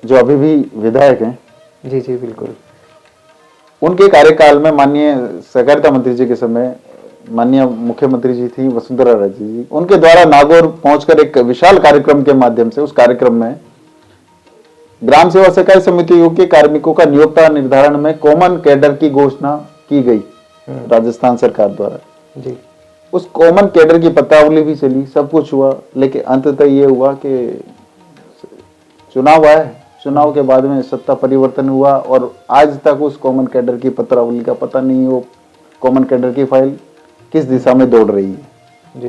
जो अभी भी विधायक हैं। जी जी बिल्कुल। उनके कार्यकाल में माननीय सहकारिता मंत्री जी के समय माननीय मुख्यमंत्री जी थी वसुंधरा राजे जी, उनके द्वारा नागौर पहुंचकर एक विशाल कार्यक्रम के माध्यम से, उस कार्यक्रम में ग्राम सेवा सहकारी समितियों के कार्मिकों का नियोक्ता निर्धारण में कॉमन कैडर की घोषणा की गई राजस्थान सरकार द्वारा। जी। उस कॉमन कैडर की पत्रावली भी चली, सब कुछ हुआ, लेकिन अंततः ये हुआ कि चुनाव आए, चुनाव के बाद में सत्ता परिवर्तन हुआ और आज तक उस कॉमन कैडर की पत्रावली का पता नहीं, वो कॉमन कैडर की फाइल किस दिशा में दौड़ रही है। जी।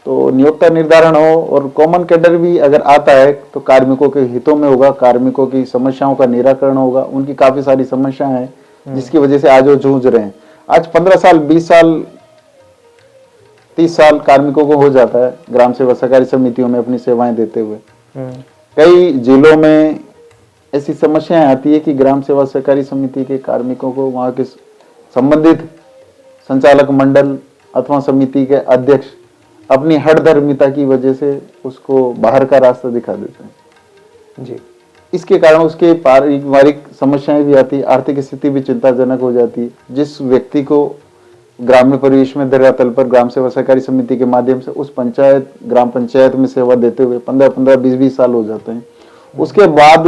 तो नियोक्ता निर्धारण हो और कॉमन कैडर भी अगर आता है तो कार्मिकों के हितों में होगा, कार्मिकों की समस्याओं का निराकरण होगा। उनकी काफी सारी समस्याएं हैं जिसकी वजह से आज वो जूझ रहे हैं। आज 15 साल, 20 साल, 30 साल कार्मिकों को हो जाता है ग्राम सेवा सहकारी समितियों में अपनी सेवाएं देते हुए। कई जिलों में ऐसी समस्याएं आती है कि ग्राम सेवा सहकारी समिति के कार्मिकों को वहां के संबंधित संचालक मंडल अथवा समिति के अध्यक्ष अपनी हठधर्मिता की वजह से उसको बाहर का रास्ता दिखा देते हैं। जी। इसके कारण उसके पारिवारिक समस्याएं भी आती है, आर्थिक स्थिति भी चिंताजनक हो जाती है। जिस व्यक्ति को ग्रामीण परिवेश में धरातल पर ग्राम सेवा सहकारी समिति के माध्यम से उस पंचायत, ग्राम पंचायत में सेवा देते हुए 15-15, 20-20 साल हो जाते हैं, उसके बाद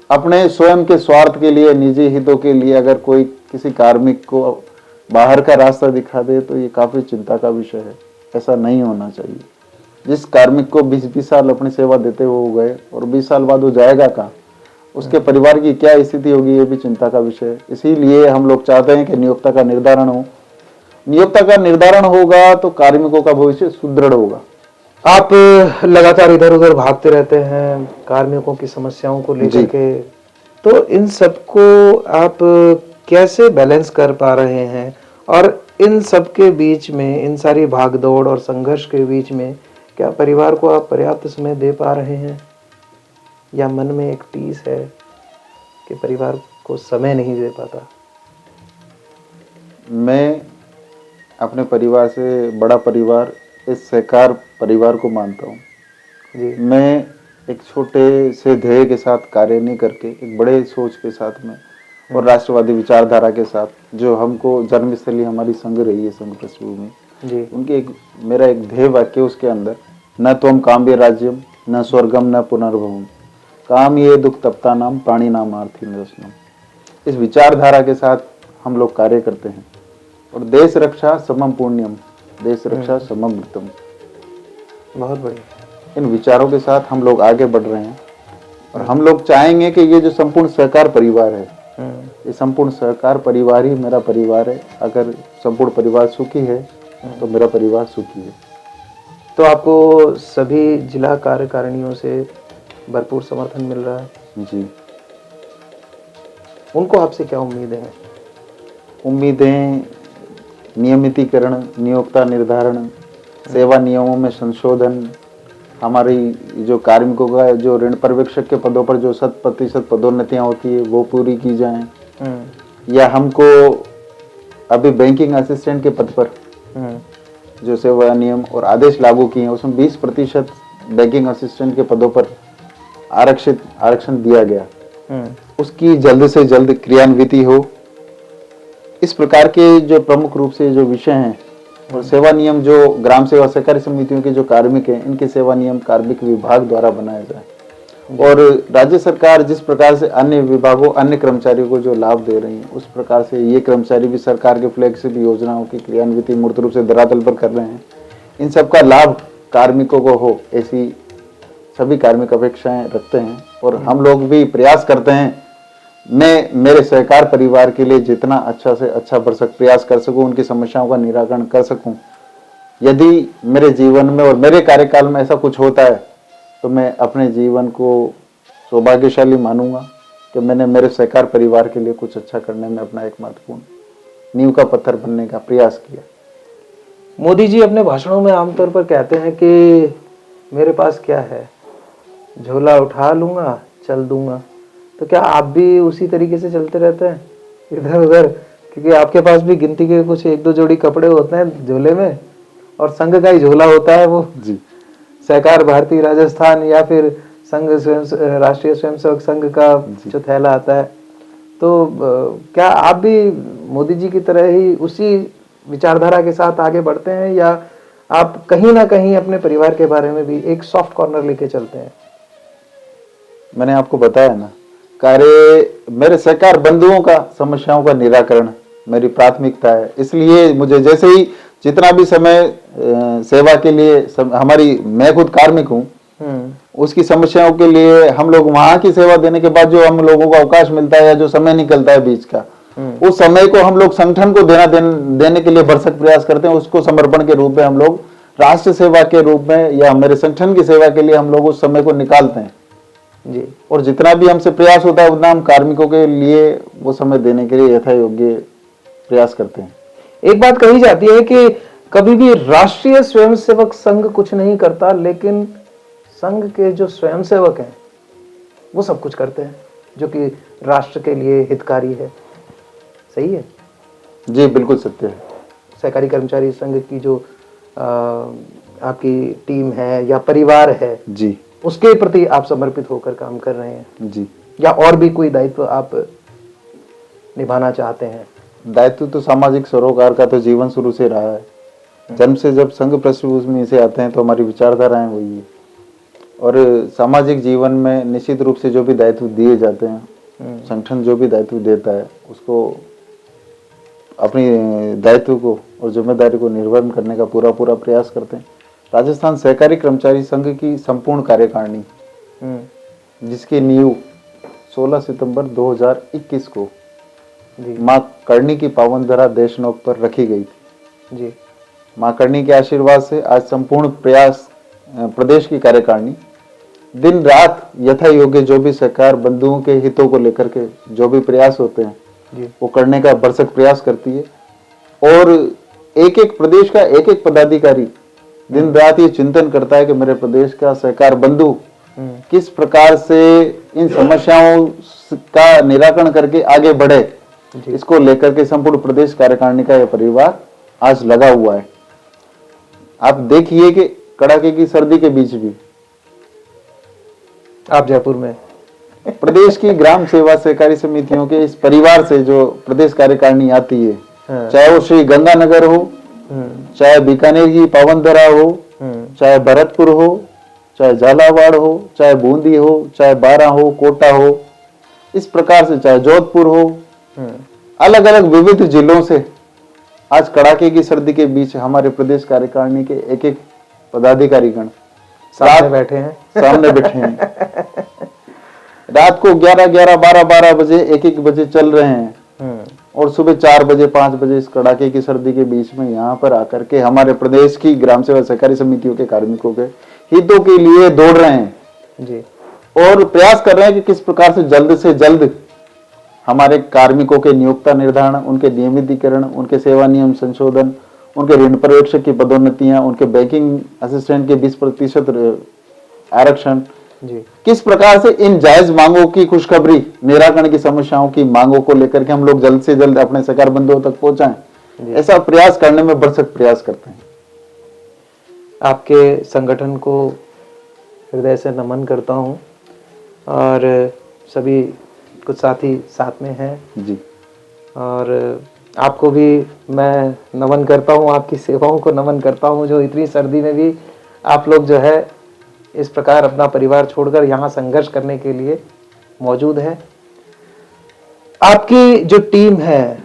अपने स्वयं के स्वार्थ के लिए, निजी हितों के लिए अगर कोई किसी कार्मिक को बाहर का रास्ता दिखा दे तो ये काफी चिंता का विषय है। ऐसा नहीं होना चाहिए। जिस कार्मिक को 20-20 साल अपनी सेवा देते हुए हो गए और 20 साल बाद वो जाएगा कहाँ, उसके परिवार की क्या स्थिति होगी, ये भी चिंता का विषय है। इसीलिए हम लोग चाहते हैं कि नियोक्ता का निर्धारण हो। नियोक्ता का निर्धारण होगा तो कार्मिकों का भविष्य सुदृढ़ होगा। आप लगातार इधर उधर भागते रहते हैं कार्मिकों की समस्याओं को लेकर के, तो इन सबको आप कैसे बैलेंस कर पा रहे हैं और इन सब के बीच में, इन सारी भागदौड़ और संघर्ष के बीच में क्या परिवार को आप पर्याप्त समय दे पा रहे हैं या मन में एक टीस है कि परिवार को समय नहीं दे पाता? मैं अपने परिवार से बड़ा परिवार इस सहकार परिवार को मानता हूँ जी। मैं एक छोटे से ध्येय के साथ कार्य नहीं करके एक बड़े सोच के साथ में और राष्ट्रवादी विचारधारा के साथ, जो हमको जन्मस्थली हमारी संघ रही है, संघ पृष्ठभूमि जी, उनके मेरा एक ध्येय वाक्य उसके अंदर, न त्वम काम्य राज्यम न स्वर्गम न पुनर्भवम काम ये दुख तप्ता नाम प्राणी नाम आर्थी निरसनम। इस विचारधारा के साथ हम लोग कार्य करते हैं और देश रक्षा समम पुण्यम, देश रक्षा सममृतम। बहुत बढ़िया। इन विचारों के साथ हम लोग आगे बढ़ रहे हैं और हम लोग चाहेंगे कि ये जो संपूर्ण सहकार परिवार है, ये संपूर्ण सहकार परिवार ही मेरा परिवार है। अगर संपूर्ण परिवार सुखी है तो मेरा परिवार सुखी है। तो आपको सभी जिला कार्यकारिणियों से भरपूर समर्थन मिल रहा है? जी। उनको आपसे क्या उम्मीदें हैं? उम्मीदें नियमितीकरण, नियोक्ता निर्धारण, सेवा नियमों में संशोधन, हमारी जो कार्मिकों का जो ऋण पर्यवेक्षक के पदों पर जो 100% पदोन्नतियां होती है वो पूरी की जाएं, या हमको अभी बैंकिंग असिस्टेंट के पद पर जो सेवा नियम और आदेश लागू किए हैं उसमें 20% बैंकिंग असिस्टेंट के पदों पर आरक्षण दिया गया, उसकी जल्द से जल्द क्रियान्विति हो। इस प्रकार के जो प्रमुख रूप से जो विषय हैं, और सेवा नियम जो ग्राम सेवा सहकारी समितियों के जो कार्मिक हैं इनके सेवा नियम कार्मिक विभाग द्वारा बनाए जाए, और राज्य सरकार जिस प्रकार से अन्य विभागों अन्य कर्मचारियों को जो लाभ दे रही है उस प्रकार से ये कर्मचारी भी सरकार के फ्लैगशिप योजनाओं की क्रियान्विति मूर्त रूप से धरातल पर कर रहे हैं। इन सबका लाभ कार्मिकों को हो, ऐसी सभी कार्मिक अपेक्षाएं रखते हैं और हम लोग भी प्रयास करते हैं। मैं मेरे सहकार परिवार के लिए जितना अच्छा से अच्छा प्रयास कर सकूं, उनकी समस्याओं का निराकरण कर सकूं। यदि मेरे जीवन में और मेरे कार्यकाल में ऐसा कुछ होता है तो मैं अपने जीवन को सौभाग्यशाली मानूंगा कि मैंने मेरे सहकार परिवार के लिए कुछ अच्छा करने में अपना एक महत्वपूर्ण नींव का पत्थर बनने का प्रयास किया। मोदी जी अपने भाषणों में आमतौर पर कहते हैं कि मेरे पास क्या है, झोला उठा लूंगा, चल दूंगा। तो क्या आप भी उसी तरीके से चलते रहते हैं इधर उधर? क्योंकि आपके पास भी गिनती के कुछ 1-2 जोड़ी कपड़े होते हैं झोले में, और संघ का ही झोला होता है वो जी। सहकार भारती राजस्थान या फिर संघ राष्ट्रीय स्वयंसेवक संघ का जो थैला आता है। तो क्या आप भी मोदी जी की तरह ही उसी विचारधारा के साथ आगे बढ़ते हैं, या आप कहीं ना कहीं अपने परिवार के बारे में भी एक सॉफ्ट कॉर्नर लेके चलते हैं? मैंने आपको बताया ना, कार्य मेरे सहकार बंधुओं का समस्याओं का निराकरण मेरी प्राथमिकता है। इसलिए मुझे जैसे ही जितना भी समय सेवा के लिए हमारी, मैं खुद कार्मिक हूँ, उसकी समस्याओं के लिए हम लोग वहां की सेवा देने के बाद जो हम लोगों को अवकाश मिलता है या जो समय निकलता है बीच का, उस समय को हम लोग संगठन को देने के लिए भरसक प्रयास करते हैं। उसको समर्पण के रूप में हम लोग राष्ट्र सेवा के रूप में या मेरे संगठन की सेवा के लिए हम लोग उस समय को निकालते हैं जी। और जितना भी हमसे प्रयास होता है उतना हम कार्मिकों के लिए वो समय देने के लिए यथा योग्य प्रयास करते हैं। एक बात कही जाती है कि कभी भी राष्ट्रीय स्वयंसेवक संघ कुछ नहीं करता, लेकिन संघ के जो स्वयंसेवक हैं वो सब कुछ करते हैं जो कि राष्ट्र के लिए हितकारी है। सही है? जी बिल्कुल सत्य है। सहकारी कर्मचारी संघ की जो आपकी टीम है या परिवार है जी, उसके प्रति आप समर्पित होकर काम कर रहे हैं जी। या और भी कोई दायित्व आप निभाना चाहते हैं? दायित्व तो सामाजिक सरोकार का तो जीवन शुरू से रहा है। जन्म से जब संघ पृष्ठभूमि से आते हैं तो हमारी विचारधाराएं वही है, और सामाजिक जीवन में निश्चित रूप से जो भी दायित्व दिए जाते हैं, संगठन जो भी दायित्व देता है उसको अपनी दायित्व को और जिम्मेदारी को निर्वहन करने का पूरा प्रयास करते हैं। राजस्थान सहकारी कर्मचारी संघ की संपूर्ण कार्यकारिणी, जिसकी नींव 16 सितंबर 2021 को माँ करणी की पावन धरा देशनोक पर रखी गई थी जी। माँ करणी के आशीर्वाद से आज संपूर्ण प्रयास प्रदेश की कार्यकारिणी दिन रात यथा योग्य जो भी सरकार बंधुओं के हितों को लेकर के जो भी प्रयास होते हैं जी, वो करने का भरसक प्रयास करती है। और एक एक प्रदेश का एक एक पदाधिकारी दिन रात ये चिंतन करता है कि मेरे प्रदेश का सहकार बंधु किस प्रकार से इन समस्याओं का निराकरण करके आगे बढ़े। इसको लेकर के संपूर्ण प्रदेश कार्यकारिणी का यह परिवार आज लगा हुआ है। आप देखिए कि कड़ाके की सर्दी के बीच भी आप जयपुर में प्रदेश की ग्राम सेवा सहकारी समितियों के इस परिवार से जो प्रदेश कार्यकारिणी आती है, चाहे वो श्री गंगानगर हो, चाहे बीकानेर की पावनधरा हो, चाहे भरतपुर हो, चाहे झालावाड़ हो, चाहे बूंदी हो, चाहे बारां हो, कोटा हो, इस प्रकार से चाहे जोधपुर हो, अलग अलग विविध जिलों से आज कड़ाके की सर्दी के बीच हमारे प्रदेश कार्यकारिणी के एक एक पदाधिकारीगण सामने बैठे हैं। रात को 11-11, 12-12 बजे, 1-1 बजे चल रहे हैं और सुबह 4 बजे, 5 बजे इस कड़ाके की सर्दी के बीच में यहाँ पर आकर के हमारे प्रदेश की ग्राम सेवा सहकारी समितियों के कार्मिकों के हितों के लिए दौड़ रहे हैं जी, और प्रयास कर रहे हैं कि किस प्रकार से जल्द हमारे कार्मिकों के नियोक्ता निर्धारण, उनके नियमितीकरण, उनके सेवा नियम संशोधन, उनके ऋण पर्यवेक्षक की पदोन्नतियां, उनके बैंकिंग असिस्टेंट के 20% आरक्षण, जी, किस प्रकार से इन जायज मांगों की खुशखबरी, निराकरण की समस्याओं की मांगों को लेकर के हम लोग जल्द से जल्द अपने सरकार बंधुओं तक पहुंचाएं, ऐसा प्रयास करने में भरसक प्रयास करते हैं। आपके संगठन को हृदय से नमन करता हूं और सभी कुछ साथी साथ में हैं जी, और आपको भी मैं नमन करता हूं, आपकी सेवाओं को नमन करता हूं, जो इतनी सर्दी में भी आप लोग जो है इस प्रकार अपना परिवार छोड़कर यहाँ संघर्ष करने के लिए मौजूद है। आपकी जो टीम है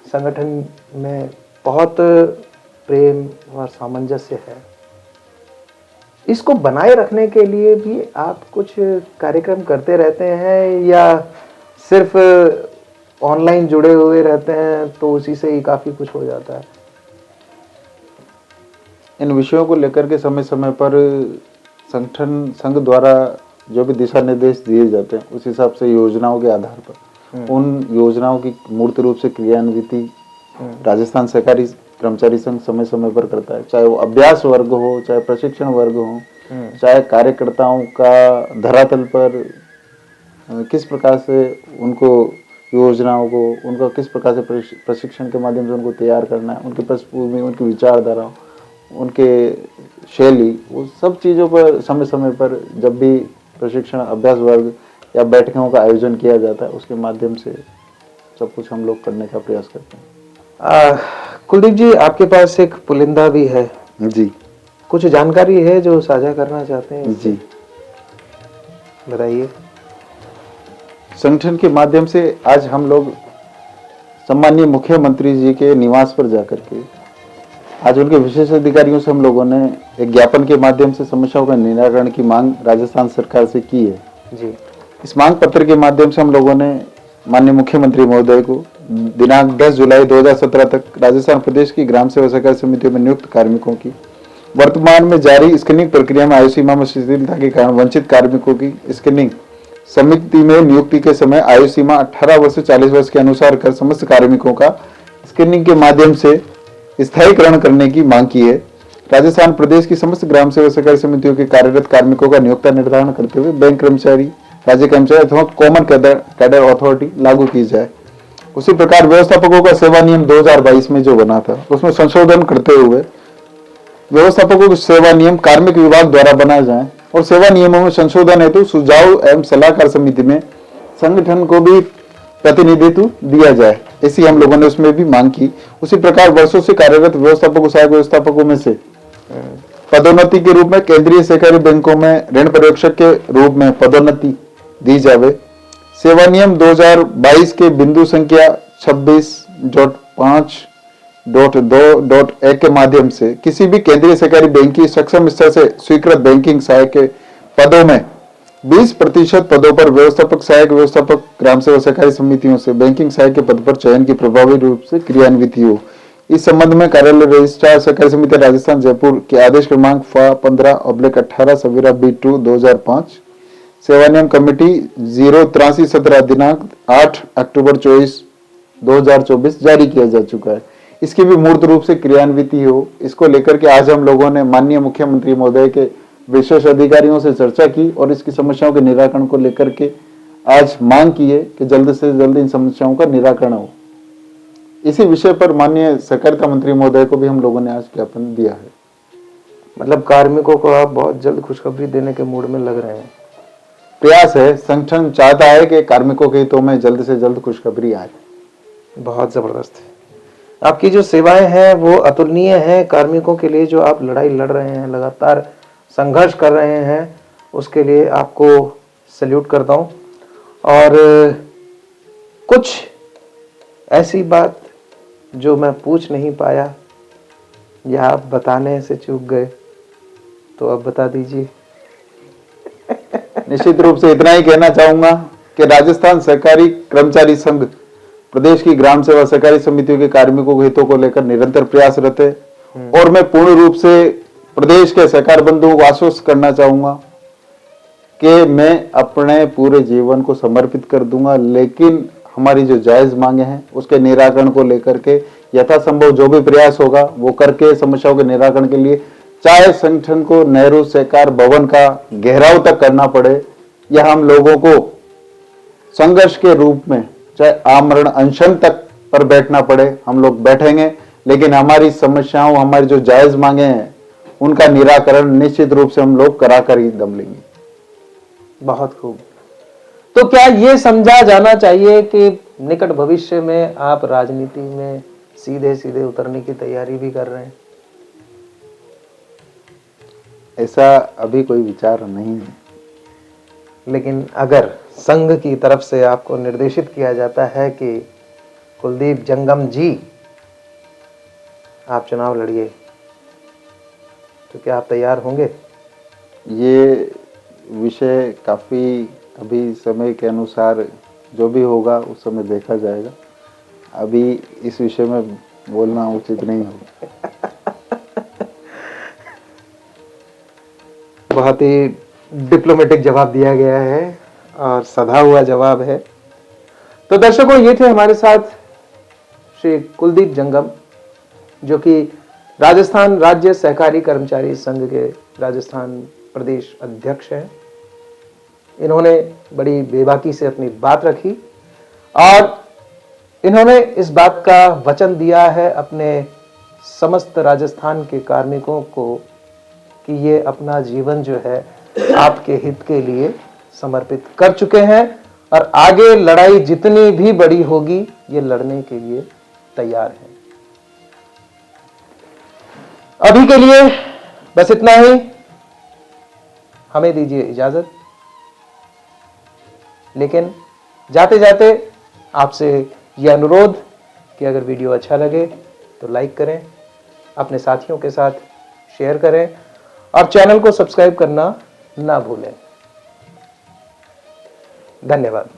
संगठन में बहुत प्रेम और सामंजस्य है, इसको बनाए रखने के लिए भी आप कुछ कार्यक्रम करते रहते हैं या सिर्फ ऑनलाइन जुड़े हुए रहते हैं तो उसी से ही काफी कुछ हो जाता है? इन विषयों को लेकर के समय समय पर संगठन संघ द्वारा जो भी दिशा निर्देश दिए जाते हैं उस हिसाब से योजनाओं के आधार पर उन योजनाओं की मूर्त रूप से क्रियान्विति राजस्थान सहकारी कर्मचारी संघ समय समय पर करता है, चाहे वो अभ्यास वर्ग हो, चाहे प्रशिक्षण वर्ग हो, चाहे कार्यकर्ताओं का धरातल पर किस प्रकार से उनको योजनाओं को उनका किस प्रकार से प्रशिक्षण के माध्यम से उनको तैयार करना है, उनकी पृष्ठभूमि, उनकी विचारधारा, उनके शैली, वो सब चीज़ों पर समय समय पर जब भी प्रशिक्षण अभ्यास वर्ग या बैठकों का आयोजन किया जाता है उसके माध्यम से सब कुछ हम लोग करने का प्रयास करते हैं। कुलदीप जी, आपके पास एक पुलिंदा भी है जी, कुछ जानकारी है जो साझा करना चाहते हैं? जी, बताइए। संगठन के माध्यम से आज हम लोग सम्माननीय मुख्यमंत्री जी के निवास पर जाकर के आज उनके विशेष अधिकारियों से हम लोगों ने एक ज्ञापन के माध्यम से समस्याओं का निराकरण की मांग राजस्थान सरकार से की है जी। इस मांग पत्र के माध्यम से हम लोगों ने माननीय मुख्यमंत्री महोदय को दिनांक 10 जुलाई 2017 तक राजस्थान प्रदेश की ग्राम सेवा सहकारी समितियों में नियुक्त कार्मिकों की वर्तमान में जारी स्क्रीनिंग प्रक्रिया में आयु सीमा में शिथिलता के कारण वंचित कार्मिकों की स्क्रीनिंग समिति में नियुक्ति के समय आयु सीमा 18 वर्ष से 40 वर्ष के अनुसार कर समस्त कार्मिकों का स्क्रीनिंग के माध्यम से स्थायीकरण करने की मांग की है। राजस्थान प्रदेश की समस्त ग्राम सेवा सहकारी समितियों के कार्यरत कार्मिकों का नियोक्ता निर्धारण करते हुए बैंक कर्मचारी, राज्य कर्मचारी अथवा कॉमन कैडर अथॉरिटी लागू की जाए। उसी प्रकार व्यवस्थापकों का सेवा नियम 2022 में जो बना था उसमें संशोधन करते हुए व्यवस्थापकों के सेवा नियम कार्मिक विभाग द्वारा बनाए जाए और सेवा नियमों में संशोधन हेतु सुझाव एवं सलाहकार समिति में संगठन को भी प्रतिनिधित्व दिया जाए, ऐसी हम लोगों ने उसमें भी मांग की। उसी प्रकार वर्षों से कार्यरत व्यवस्थापकों सहायक व्यवस्थापकों में से पदोन्नति के रूप में केंद्रीय सहकारी बैंकों में ऋण पर्यवेक्षक के रूप में पदोन्नति दी जावे। सेवा नियम 2022 के बिंदु संख्या 26.5.2.1 के माध्यम से किसी भी केंद्रीय सहकारी बैंक की सक्षम स्तर से स्वीकृत बैंकिंग सहायक के पदों में 20% पदों पर व्यवस्थापक सहायक व्यवस्थापक ग्राम सेवा सहकारी समितियों से बैंकिंग सहायक के पद पर चयन की प्रभावी रूप से क्रियान्वित हो। इस संबंध में कार्यालय रजिस्ट्रार सहकारी समिति राजस्थान जयपुर के आदेश क्रमांक 15/18 सवेरा B2 2005 सेवा नियम कमेटी 08317 दिनांक 8 अक्टूबर 2024 जारी किया जा चुका है। इसकी भी मूर्त रूप से क्रियान्विति हो, इसको लेकर के आज हम लोगों ने माननीय मुख्यमंत्री महोदय के विशेष अधिकारियों से चर्चा की और इसकी समस्याओं के निराकरण को लेकर के आज मांग की है कि जल्द से जल्द इन समस्याओं का निराकरण हो। इसी विषय पर माननीय सहकारिता मंत्री महोदय को भी हम लोगों ने आज ज्ञापन दिया है। मतलब कार्मिकों को आप बहुत जल्द खुशखबरी देने के मूड में लग रहे हैं? प्रयास है, संगठन चाहता है कि कार्मिकों के हितों में जल्द से जल्द खुशखबरी आए। बहुत जबरदस्त है। आपकी जो सेवाएं हैं वो अतुलनीय हैं। कार्मिकों के लिए जो आप लड़ाई लड़ रहे हैं, लगातार संघर्ष कर रहे हैं, उसके लिए आपको सैल्यूट करता हूं। और कुछ ऐसी बात जो मैं पूछ नहीं पाया या आप बताने से चूक गए, तो अब बता दीजिए। निश्चित रूप से इतना ही कहना चाहूंगा कि राजस्थान सहकारी कर्मचारी संघ प्रदेश की ग्राम सेवा सहकारी समितियों के कार्मिकों के हितों को लेकर निरंतर प्रयासरत है और मैं पूर्ण रूप से प्रदेश के सहकार बंधुओं को आश्वस्त करना चाहूंगा कि मैं अपने पूरे जीवन को समर्पित कर दूंगा, लेकिन हमारी जो जायज मांगे हैं उसके निराकरण को लेकर के यथासंभव जो भी प्रयास होगा वो करके समस्याओं के निराकरण के लिए, चाहे संगठन को नेहरू सहकार भवन का घेराव तक करना पड़े या हम लोगों को संघर्ष के रूप में चाहे आमरण अनशन तक पर बैठना पड़े, हम लोग बैठेंगे, लेकिन हमारी समस्याओं, हमारी जो जायज मांगे हैं उनका निराकरण निश्चित रूप से हम लोग कराकर ही दम लेंगे। बहुत खूब। तो क्या ये समझा जाना चाहिए कि निकट भविष्य में आप राजनीति में सीधे सीधे उतरने की तैयारी भी कर रहे हैं? ऐसा अभी कोई विचार नहीं है, लेकिन अगर संघ की तरफ से आपको निर्देशित किया जाता है कि कुलदीप जंगम जी आप चुनाव लड़िए, तो क्या आप तैयार होंगे? ये विषय काफी अभी समय के अनुसार जो भी होगा उस समय देखा जाएगा। अभी इस विषय में बोलना उचित नहीं होगा। बहुत ही डिप्लोमेटिक जवाब दिया गया है और सधा हुआ जवाब है। तो दर्शकों, ये थे हमारे साथ श्री कुलदीप जंगम, जो कि राजस्थान राज्य सहकारी कर्मचारी संघ के राजस्थान प्रदेश अध्यक्ष हैं। इन्होंने बड़ी बेबाकी से अपनी बात रखी और इन्होंने इस बात का वचन दिया है अपने समस्त राजस्थान के कार्मिकों को कि ये अपना जीवन जो है आपके हित के लिए समर्पित कर चुके हैं और आगे लड़ाई जितनी भी बड़ी होगी ये लड़ने के लिए तैयार हैं। अभी के लिए बस इतना ही, हमें दीजिए इजाजत। लेकिन जाते जाते आपसे यह अनुरोध कि अगर वीडियो अच्छा लगे तो लाइक करें, अपने साथियों के साथ शेयर करें और चैनल को सब्सक्राइब करना ना भूलें। धन्यवाद।